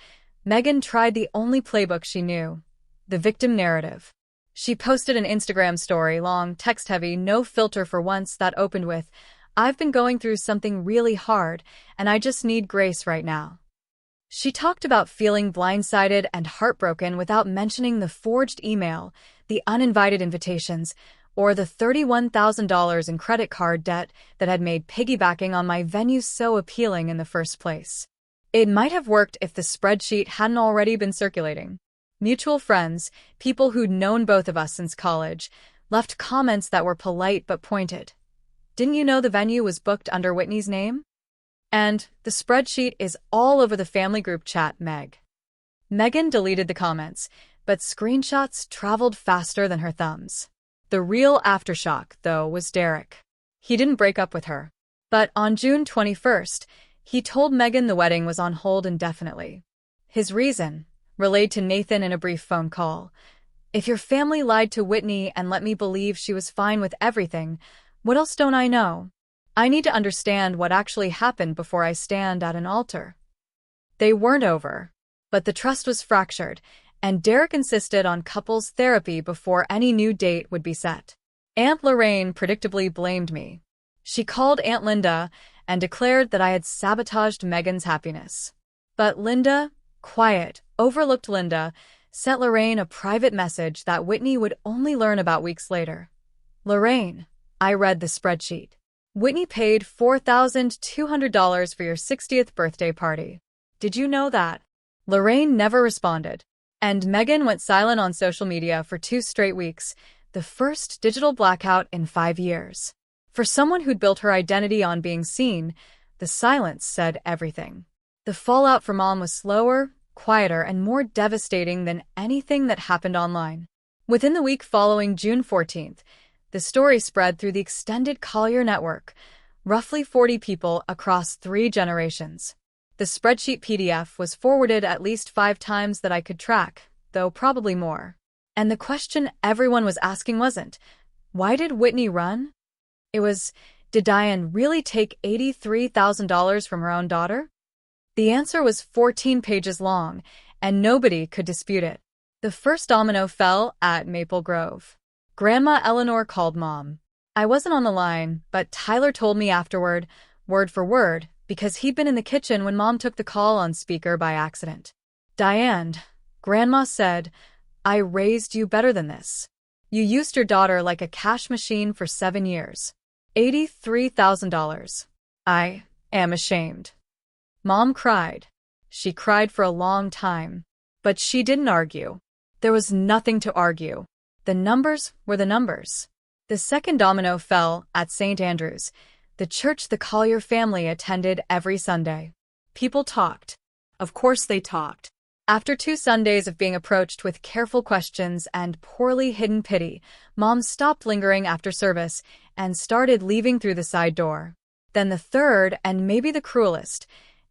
Megan tried the only playbook she knew, the victim narrative. She posted an Instagram story, long, text-heavy, no filter for once, that opened with, I've been going through something really hard, and I just need grace right now. She talked about feeling blindsided and heartbroken without mentioning the forged email, the uninvited invitations, or the $31,000 in credit card debt that had made piggybacking on my venue so appealing in the first place. It might have worked if the spreadsheet hadn't already been circulating. Mutual friends, people who'd known both of us since college, left comments that were polite but pointed. Didn't you know the venue was booked under Whitney's name? And the spreadsheet is all over the family group chat, Meg. Megan deleted the comments, but screenshots traveled faster than her thumbs. The real aftershock, though, was Derek. He didn't break up with her. But on June 21st, he told Megan the wedding was on hold indefinitely. His reason, relayed to Nathan in a brief phone call: "If your family lied to Whitney and let me believe she was fine with everything, what else don't I know? I need to understand what actually happened before I stand at an altar." They weren't over, but the trust was fractured, and Derek insisted on couples therapy before any new date would be set. Aunt Lorraine predictably blamed me. She called Aunt Linda and declared that I had sabotaged Megan's happiness. But Linda, quiet, overlooked Linda, sent Lorraine a private message that Whitney would only learn about weeks later. "Lorraine," I read the spreadsheet. "Whitney paid $4,200 for your 60th birthday party. Did you know that?" Lorraine never responded, and Megan went silent on social media for 2 straight weeks, the first digital blackout in 5 years. For someone who'd built her identity on being seen, the silence said everything. The fallout for Mom was slower, quieter, and more devastating than anything that happened online. Within the week following June 14th, the story spread through the extended Collier network, roughly 40 people across 3 generations. The spreadsheet PDF was forwarded at least 5 times that I could track, though probably more. And the question everyone was asking wasn't, why did Whitney run? It was, did Diane really take $83,000 from her own daughter? The answer was 14 pages long, and nobody could dispute it. The first domino fell at Maple Grove. Grandma Eleanor called Mom. I wasn't on the line, but Tyler told me afterward, word for word, because he'd been in the kitchen when Mom took the call on speaker by accident. "Diane," Grandma said, "I raised you better than this. You used your daughter like a cash machine for 7 years. $83,000. I am ashamed." Mom cried. She cried for a long time. But she didn't argue. There was nothing to argue. The numbers were the numbers. The second domino fell at St. Andrew's, the church the Collier family attended every Sunday. People talked. Of course they talked. After 2 Sundays of being approached with careful questions and poorly hidden pity, Mom stopped lingering after service and started leaving through the side door. Then the third, and maybe the cruelest,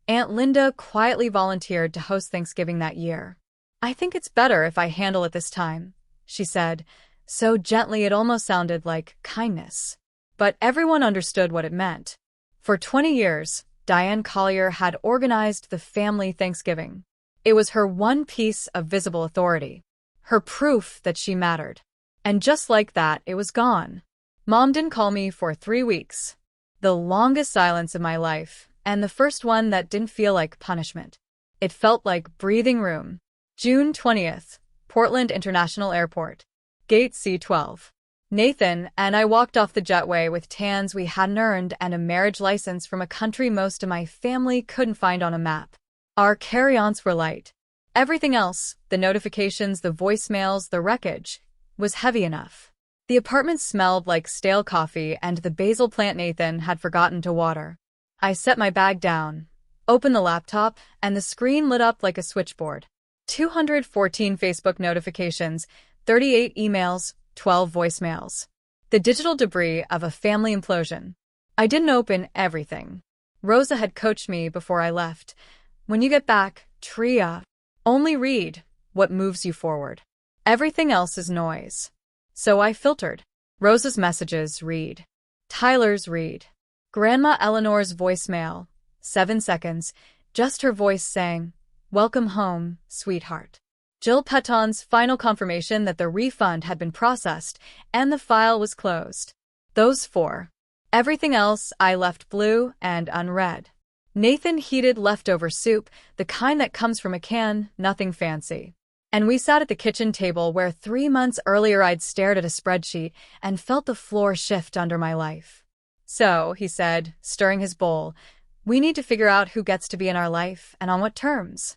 Aunt Linda quietly volunteered to host Thanksgiving that year. "I think it's better if I handle it this time," she said, so gently it almost sounded like kindness. But everyone understood what it meant. For 20 years, Diane Collier had organized the family Thanksgiving. It was her one piece of visible authority, her proof that she mattered. And just like that, it was gone. Mom didn't call me for 3 weeks. The longest silence of my life, and the first one that didn't feel like punishment. It felt like breathing room. June 20th, Portland International Airport. Gate C12. Nathan and I walked off the jetway with tans we hadn't earned and a marriage license from a country most of my family couldn't find on a map. Our carry-ons were light. Everything else, the notifications, the voicemails, the wreckage, was heavy enough. The apartment smelled like stale coffee and the basil plant Nathan had forgotten to water. I set my bag down, opened the laptop, and the screen lit up like a switchboard. 214 Facebook notifications, 38 emails, 12 voicemails. The digital debris of a family implosion. I didn't open everything. Rosa had coached me before I left. When you get back, Tria, only read what moves you forward. Everything else is noise. So I filtered. Rosa's messages, read. Tyler's, read. Grandma Eleanor's voicemail, 7 seconds, just her voice saying, "Welcome home, sweetheart." Jill Peton's final confirmation that the refund had been processed and the file was closed. Those 4. Everything else I left blue and unread. Nathan heated leftover soup, the kind that comes from a can, nothing fancy. And we sat at the kitchen table where 3 months earlier I'd stared at a spreadsheet and felt the floor shift under my life. "So," he said, stirring his bowl, "we need to figure out who gets to be in our life and on what terms."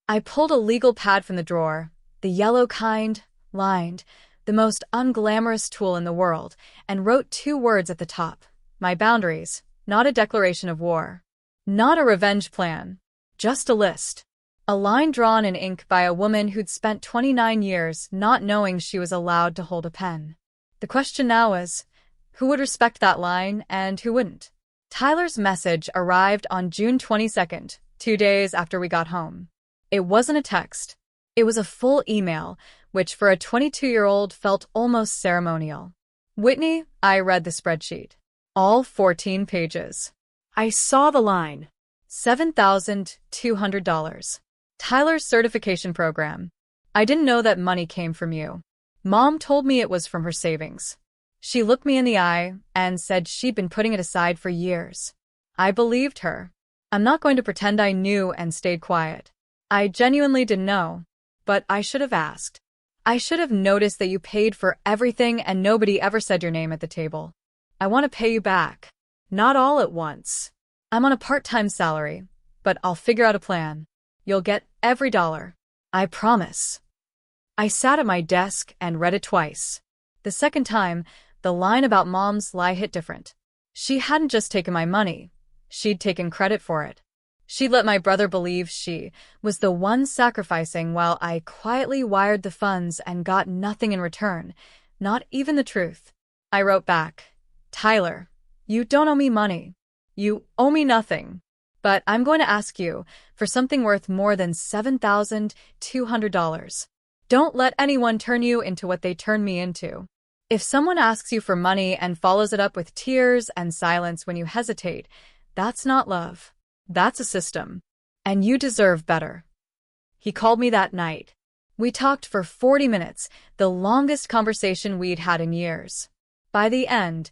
I pulled a legal pad from the drawer, the yellow kind, lined, the most unglamorous tool in the world, and wrote 2 words at the top. My boundaries, not a declaration of war. Not a revenge plan. Just a list. A line drawn in ink by a woman who'd spent 29 years not knowing she was allowed to hold a pen. The question now was, who would respect that line and who wouldn't? Tyler's message arrived on June 22nd, 2 days after we got home. It wasn't a text. It was a full email, which for a 22-year-old felt almost ceremonial. Whitney, I read the spreadsheet. All 14 pages. I saw the line. $7,200. Tyler's certification program. I didn't know that money came from you. Mom told me it was from her savings. She looked me in the eye and said she'd been putting it aside for years. I believed her. I'm not going to pretend I knew and stayed quiet. I genuinely didn't know, but I should have asked. I should have noticed that you paid for everything and nobody ever said your name at the table. I want to pay you back. Not all at once. I'm on a part-time salary, but I'll figure out a plan. You'll get every dollar. I promise. I sat at my desk and read it twice. The second time, the line about Mom's lie hit different. She hadn't just taken my money. She'd taken credit for it. She'd let my brother believe she was the one sacrificing while I quietly wired the funds and got nothing in return, not even the truth. I wrote back, Tyler, you don't owe me money. You owe me nothing. But I'm going to ask you for something worth more than $7,200. Don't let anyone turn you into what they turned me into. If someone asks you for money and follows it up with tears and silence when you hesitate, that's not love. That's a system. And you deserve better. He called me that night. We talked for 40 minutes, the longest conversation we'd had in years. By the end,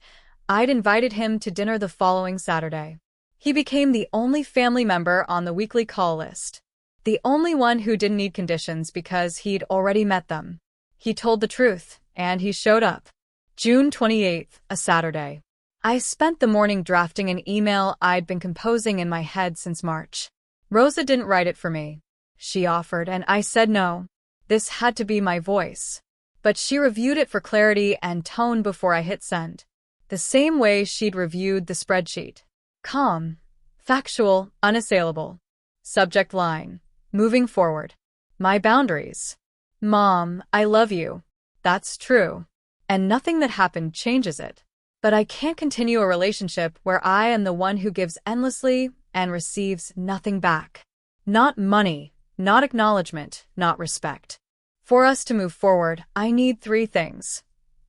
I'd invited him to dinner the following Saturday. He became the only family member on the weekly call list. The only one who didn't need conditions because he'd already met them. He told the truth, and he showed up. June 28th, a Saturday. I spent the morning drafting an email I'd been composing in my head since March. Rosa didn't write it for me. She offered, and I said no. This had to be my voice. But she reviewed it for clarity and tone before I hit send. The same way she'd reviewed the spreadsheet. Calm, factual, unassailable. Subject line. Moving forward. My boundaries. Mom, I love you. That's true. And nothing that happened changes it. But I can't continue a relationship where I am the one who gives endlessly and receives nothing back. Not money, not acknowledgement, not respect. For us to move forward, I need 3 things.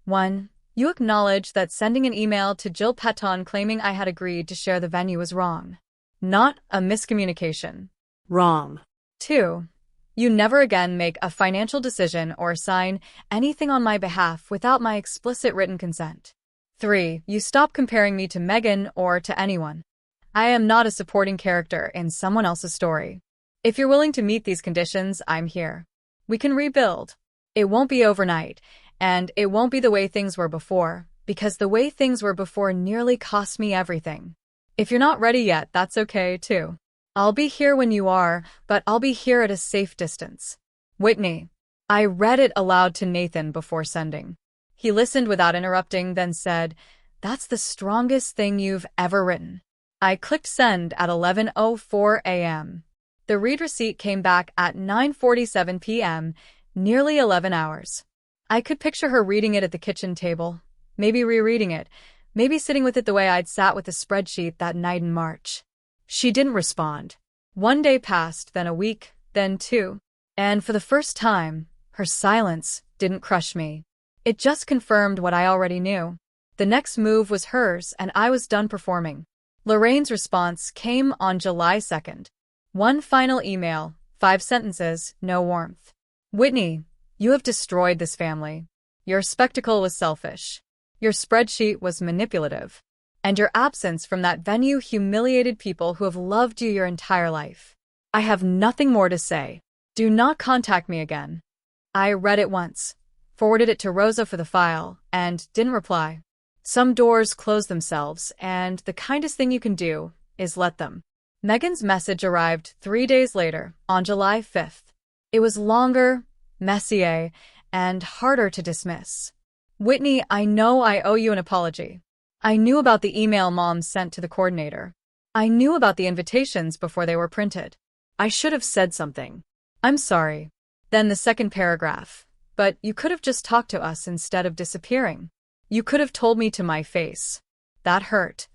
1. You acknowledge that sending an email to Jill Petton claiming I had agreed to share the venue was wrong. Not a miscommunication. Wrong. 2. You never again make a financial decision or sign anything on my behalf without my explicit written consent. 3. You stop comparing me to Megan or to anyone. I am not a supporting character in someone else's story. If you're willing to meet these conditions, I'm here. We can rebuild. It won't be overnight, and it won't be the way things were before, because the way things were before nearly cost me everything. If you're not ready yet, that's okay, too. I'll be here when you are, but I'll be here at a safe distance. Whitney. I read it aloud to Nathan before sending. He listened without interrupting, then said, That's the strongest thing you've ever written. I clicked send at 11:04 a.m. The read receipt came back at 9:47 p.m., nearly 11 hours. I could picture her reading it at the kitchen table, maybe rereading it, maybe sitting with it the way I'd sat with the spreadsheet that night in March. She didn't respond. 1 day passed, then a week, then 2. And for the first time, her silence didn't crush me. It just confirmed what I already knew. The next move was hers, and I was done performing. Lorraine's response came on July 2nd. 1 final email, 5 sentences, no warmth. Whitney, you have destroyed this family. Your spectacle was selfish. Your spreadsheet was manipulative. And your absence from that venue humiliated people who have loved you your entire life. I have nothing more to say. Do not contact me again. I read it once, forwarded it to Rosa for the file, and didn't reply. Some doors close themselves, and the kindest thing you can do is let them. Megan's message arrived 3 days later, on July 5th. It was longer, messier, and harder to dismiss. Whitney, I know I owe you an apology. I knew about the email Mom sent to the coordinator. I knew about the invitations before they were printed. I should have said something. I'm sorry. Then the second paragraph. But you could have just talked to us instead of disappearing. You could have told me to my face. That hurt.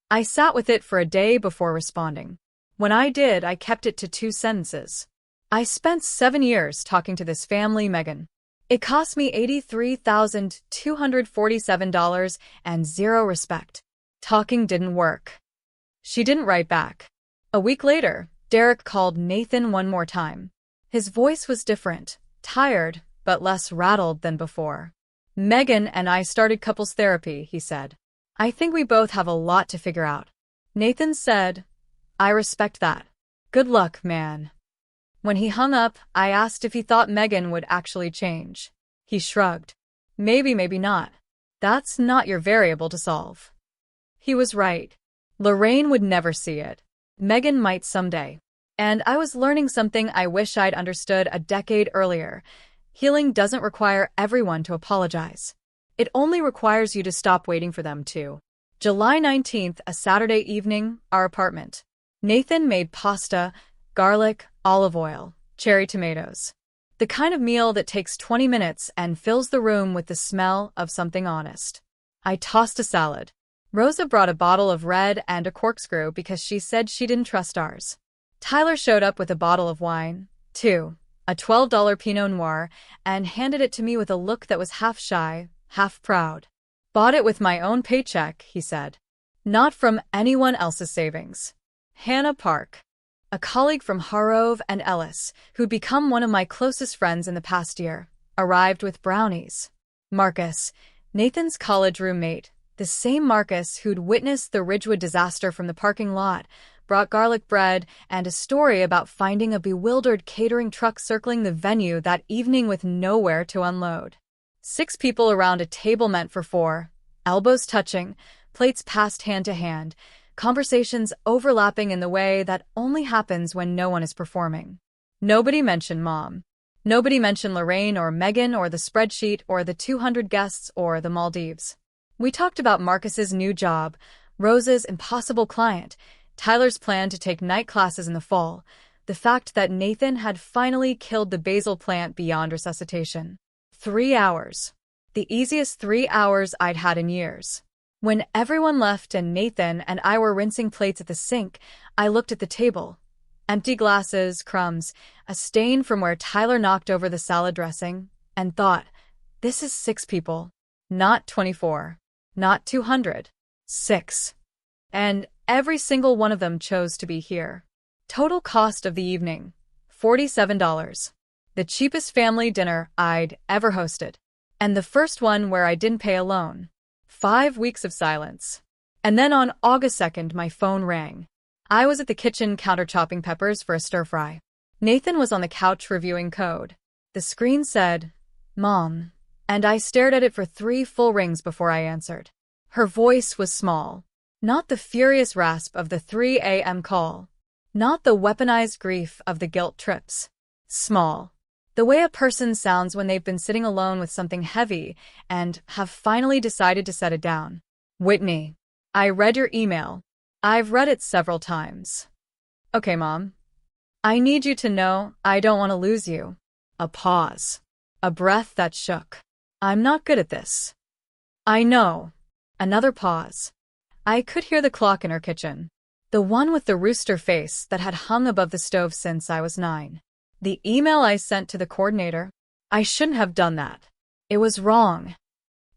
I sat with it for a day before responding. When I did, I kept it to 2 sentences. I spent 7 years talking to this family, Megan. It cost me $83,247 and zero respect. Talking didn't work. She didn't write back. A week later, Derek called Nathan one more time. His voice was different, tired, but less rattled than before. Megan and I started couples therapy, he said. I think we both have a lot to figure out. Nathan said, I respect that. Good luck, man. When he hung up, I asked if he thought Megan would actually change. He shrugged. Maybe, maybe not. That's not your variable to solve. He was right. Lorraine would never see it. Megan might someday. And I was learning something I wish I'd understood a decade earlier. Healing doesn't require everyone to apologize. It only requires you to stop waiting for them to. July 19th, a Saturday evening, our apartment. Nathan made pasta, garlic, olive oil, cherry tomatoes. The kind of meal that takes 20 minutes and fills the room with the smell of something honest. I tossed a salad. Rosa brought a bottle of red and a corkscrew because she said she didn't trust ours. Tyler showed up with a bottle of wine, too, a $12 Pinot Noir, and handed it to me with a look that was half shy, half proud. Bought it with my own paycheck, he said. Not from anyone else's savings. Hannah Park, a colleague from Harrove and Ellis, who'd become one of my closest friends in the past year, arrived with brownies. Marcus, Nathan's college roommate, the same Marcus who'd witnessed the Ridgewood disaster from the parking lot, brought garlic bread and a story about finding a bewildered catering truck circling the venue that evening with nowhere to unload. 6 people around a table meant for 4, elbows touching, plates passed hand to hand, conversations overlapping in the way that only happens when no one is performing. Nobody mentioned Mom. Nobody mentioned Lorraine or Megan or the spreadsheet or the 200 guests or the Maldives. We talked about Marcus's new job, Rosa's impossible client, Tyler's plan to take night classes in the fall, the fact that Nathan had finally killed the basil plant beyond resuscitation. 3 hours. The easiest 3 hours I'd had in years. When everyone left and Nathan and I were rinsing plates at the sink, I looked at the table. Empty glasses, crumbs, a stain from where Tyler knocked over the salad dressing, and thought, this is 6 people. Not 24. Not 200. 6. And every single one of them chose to be here. Total cost of the evening, $47. The cheapest family dinner I'd ever hosted. And the first one where I didn't pay alone. 5 weeks of silence. And then on August 2nd, my phone rang. I was at the kitchen counter chopping peppers for a stir-fry. Nathan was on the couch reviewing code. The screen said, Mom, and I stared at it for 3 full rings before I answered. Her voice was small. Not the furious rasp of the 3 a.m. call. Not the weaponized grief of the guilt trips. Small. The way a person sounds when they've been sitting alone with something heavy and have finally decided to set it down. Whitney, I read your email. I've read it several times. Okay, Mom. I need you to know I don't want to lose you. A pause. A breath that shook. I'm not good at this. I know. Another pause. I could hear the clock in her kitchen. The one with the rooster face that had hung above the stove since I was 9. The email I sent to the coordinator. I shouldn't have done that. It was wrong.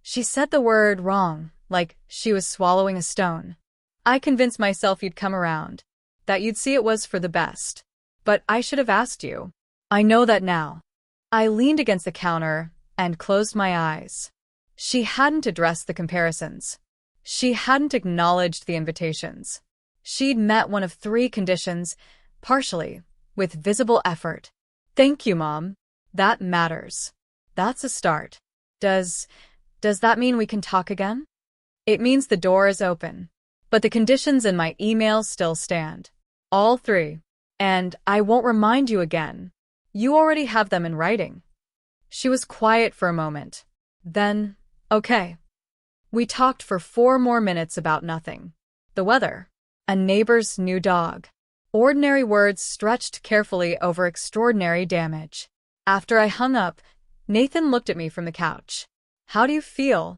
She said the word wrong, like she was swallowing a stone. I convinced myself you'd come around, that you'd see it was for the best. But I should have asked you. I know that now. I leaned against the counter and closed my eyes. She hadn't addressed the comparisons. She hadn't acknowledged the invitations. She'd met one of 3 conditions, partially, with visible effort. Thank you, Mom. That matters. That's a start. Does that mean we can talk again? It means the door is open. But the conditions in my email still stand. All 3. And I won't remind you again. You already have them in writing. She was quiet for a moment. Then, okay. We talked for 4 more minutes about nothing. The weather. A neighbor's new dog. Ordinary words stretched carefully over extraordinary damage. After I hung up, Nathan looked at me from the couch. How do you feel?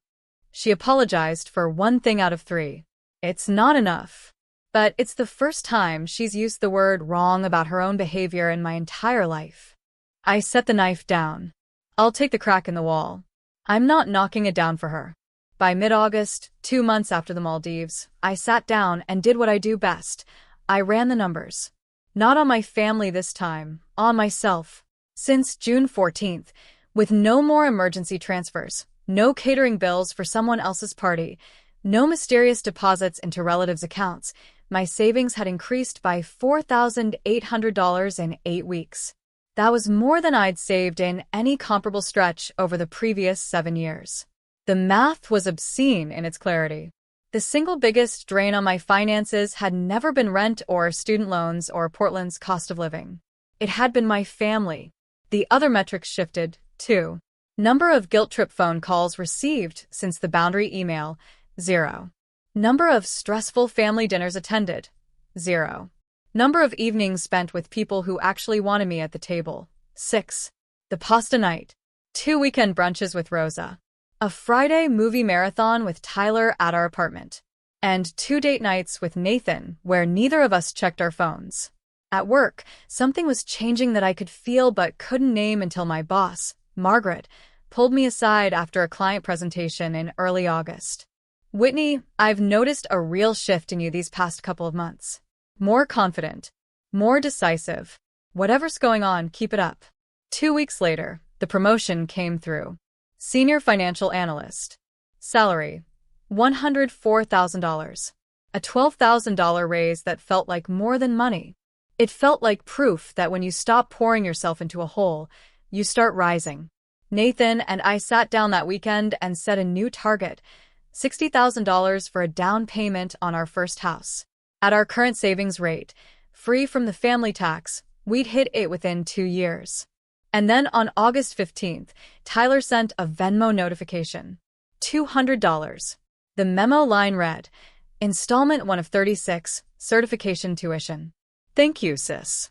She apologized for 1 thing out of 3. It's not enough. But it's the first time she's used the word wrong about her own behavior in my entire life. I set the knife down. I'll take the crack in the wall. I'm not knocking it down for her. By mid-August, 2 months after the Maldives, I sat down and did what I do best. I ran the numbers. Not on my family this time, on myself. Since June 14th, with no more emergency transfers, no catering bills for someone else's party, no mysterious deposits into relatives' accounts, my savings had increased by $4,800 in 8 weeks. That was more than I'd saved in any comparable stretch over the previous 7 years. The math was obscene in its clarity. The single biggest drain on my finances had never been rent or student loans or Portland's cost of living. It had been my family. The other metrics shifted, too. Number of guilt trip phone calls received since the Boundary email, 0. Number of stressful family dinners attended, 0. Number of evenings spent with people who actually wanted me at the table, 6. The pasta night. 2 weekend brunches with Rosa. A Friday movie marathon with Tyler at our apartment. And 2 date nights with Nathan where neither of us checked our phones. At work, something was changing that I could feel but couldn't name until my boss, Margaret, pulled me aside after a client presentation in early August. Whitney, I've noticed a real shift in you these past couple of months. More confident. More decisive. Whatever's going on, keep it up. 2 weeks later, the promotion came through. Senior Financial Analyst. Salary, $104,000. A $12,000 raise that felt like more than money. It felt like proof that when you stop pouring yourself into a hole, you start rising. Nathan and I sat down that weekend and set a new target, $60,000 for a down payment on our first house. At our current savings rate, free from the family tax, we'd hit it within 2 years. And then on August 15th, Tyler sent a Venmo notification. $200. The memo line read, Installment 1 of 36, certification tuition. Thank you, sis.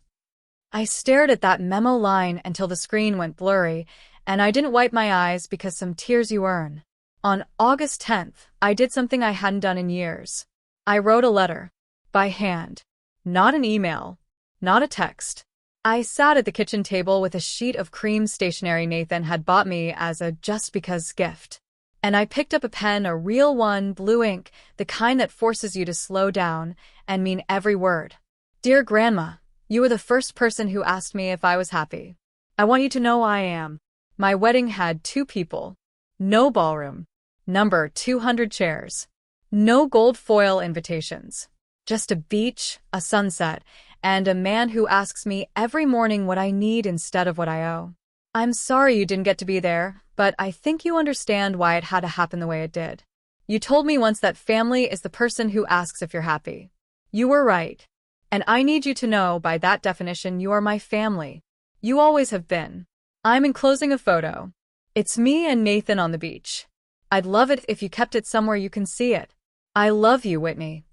I stared at that memo line until the screen went blurry, and I didn't wipe my eyes because some tears you earn. On August 10th, I did something I hadn't done in years. I wrote a letter. By hand. Not an email. Not a text. I sat at the kitchen table with a sheet of cream stationery Nathan had bought me as a just because gift. And I picked up a pen, a real one, blue ink, the kind that forces you to slow down and mean every word. Dear Grandma, you were the first person who asked me if I was happy. I want you to know I am. My wedding had 2 people. No ballroom. Number 200 chairs. No gold foil invitations. Just a beach, a sunset, and a man who asks me every morning what I need instead of what I owe. I'm sorry you didn't get to be there, but I think you understand why it had to happen the way it did. You told me once that family is the person who asks if you're happy. You were right. And I need you to know, by that definition, you are my family. You always have been. I'm enclosing a photo. It's me and Nathan on the beach. I'd love it if you kept it somewhere you can see it. I love you, Whitney.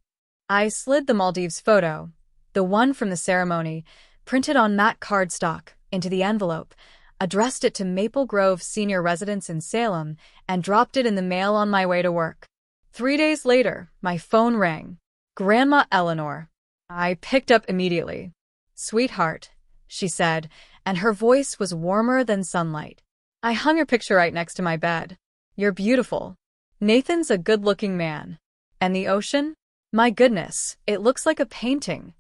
I slid the Maldives photo, the one from the ceremony, printed on matte cardstock, into the envelope, addressed it to Maple Grove Senior Residence in Salem, and dropped it in the mail on my way to work. 3 days later, my phone rang. Grandma Eleanor. I picked up immediately. Sweetheart, she said, and her voice was warmer than sunlight. I hung your picture right next to my bed. You're beautiful. Nathan's a good-looking man. And the ocean? My goodness, it looks like a painting.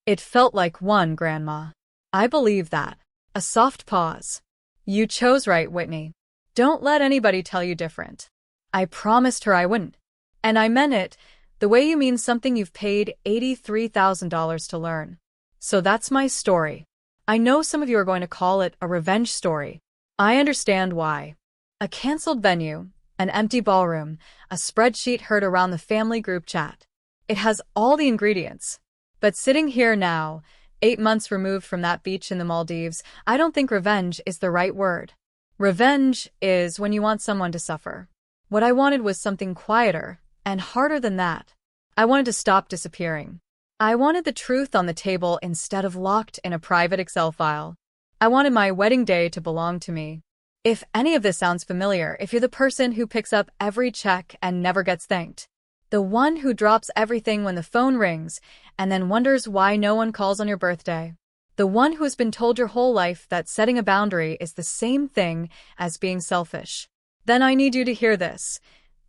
It felt like one, Grandma. I believe that. A soft pause. You chose right, Whitney. Don't let anybody tell you different. I promised her I wouldn't. And I meant it, the way you mean something you've paid $83,000 to learn. So that's my story. I know some of you are going to call it a revenge story. I understand why. A canceled venue, an empty ballroom, a spreadsheet heard around the family group chat. It has all the ingredients. But sitting here now, 8 months removed from that beach in the Maldives, I don't think revenge is the right word. Revenge is when you want someone to suffer. What I wanted was something quieter and harder than that. I wanted to stop disappearing. I wanted the truth on the table instead of locked in a private Excel file. I wanted my wedding day to belong to me. If any of this sounds familiar, if you're the person who picks up every check and never gets thanked, the one who drops everything when the phone rings and then wonders why no one calls on your birthday, the one who has been told your whole life that setting a boundary is the same thing as being selfish, then I need you to hear this.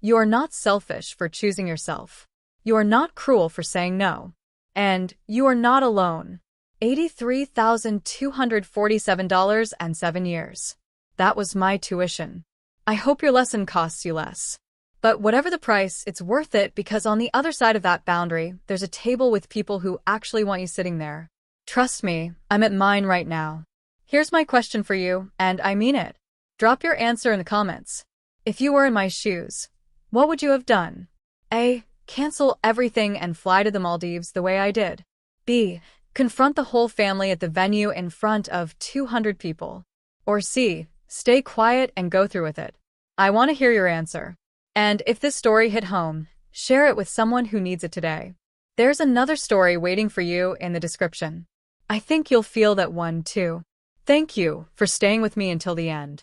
You are not selfish for choosing yourself. You are not cruel for saying no. And you are not alone. $83,247 and 7 years. That was my tuition. I hope your lesson costs you less. But whatever the price, it's worth it because on the other side of that boundary, there's a table with people who actually want you sitting there. Trust me, I'm at mine right now. Here's my question for you, and I mean it. Drop your answer in the comments. If you were in my shoes, what would you have done? A. Cancel everything and fly to the Maldives the way I did. B. Confront the whole family at the venue in front of 200 people. Or C. Stay quiet and go through with it. I want to hear your answer. And if this story hit home, share it with someone who needs it today. There's another story waiting for you in the description. I think you'll feel that one too. Thank you for staying with me until the end.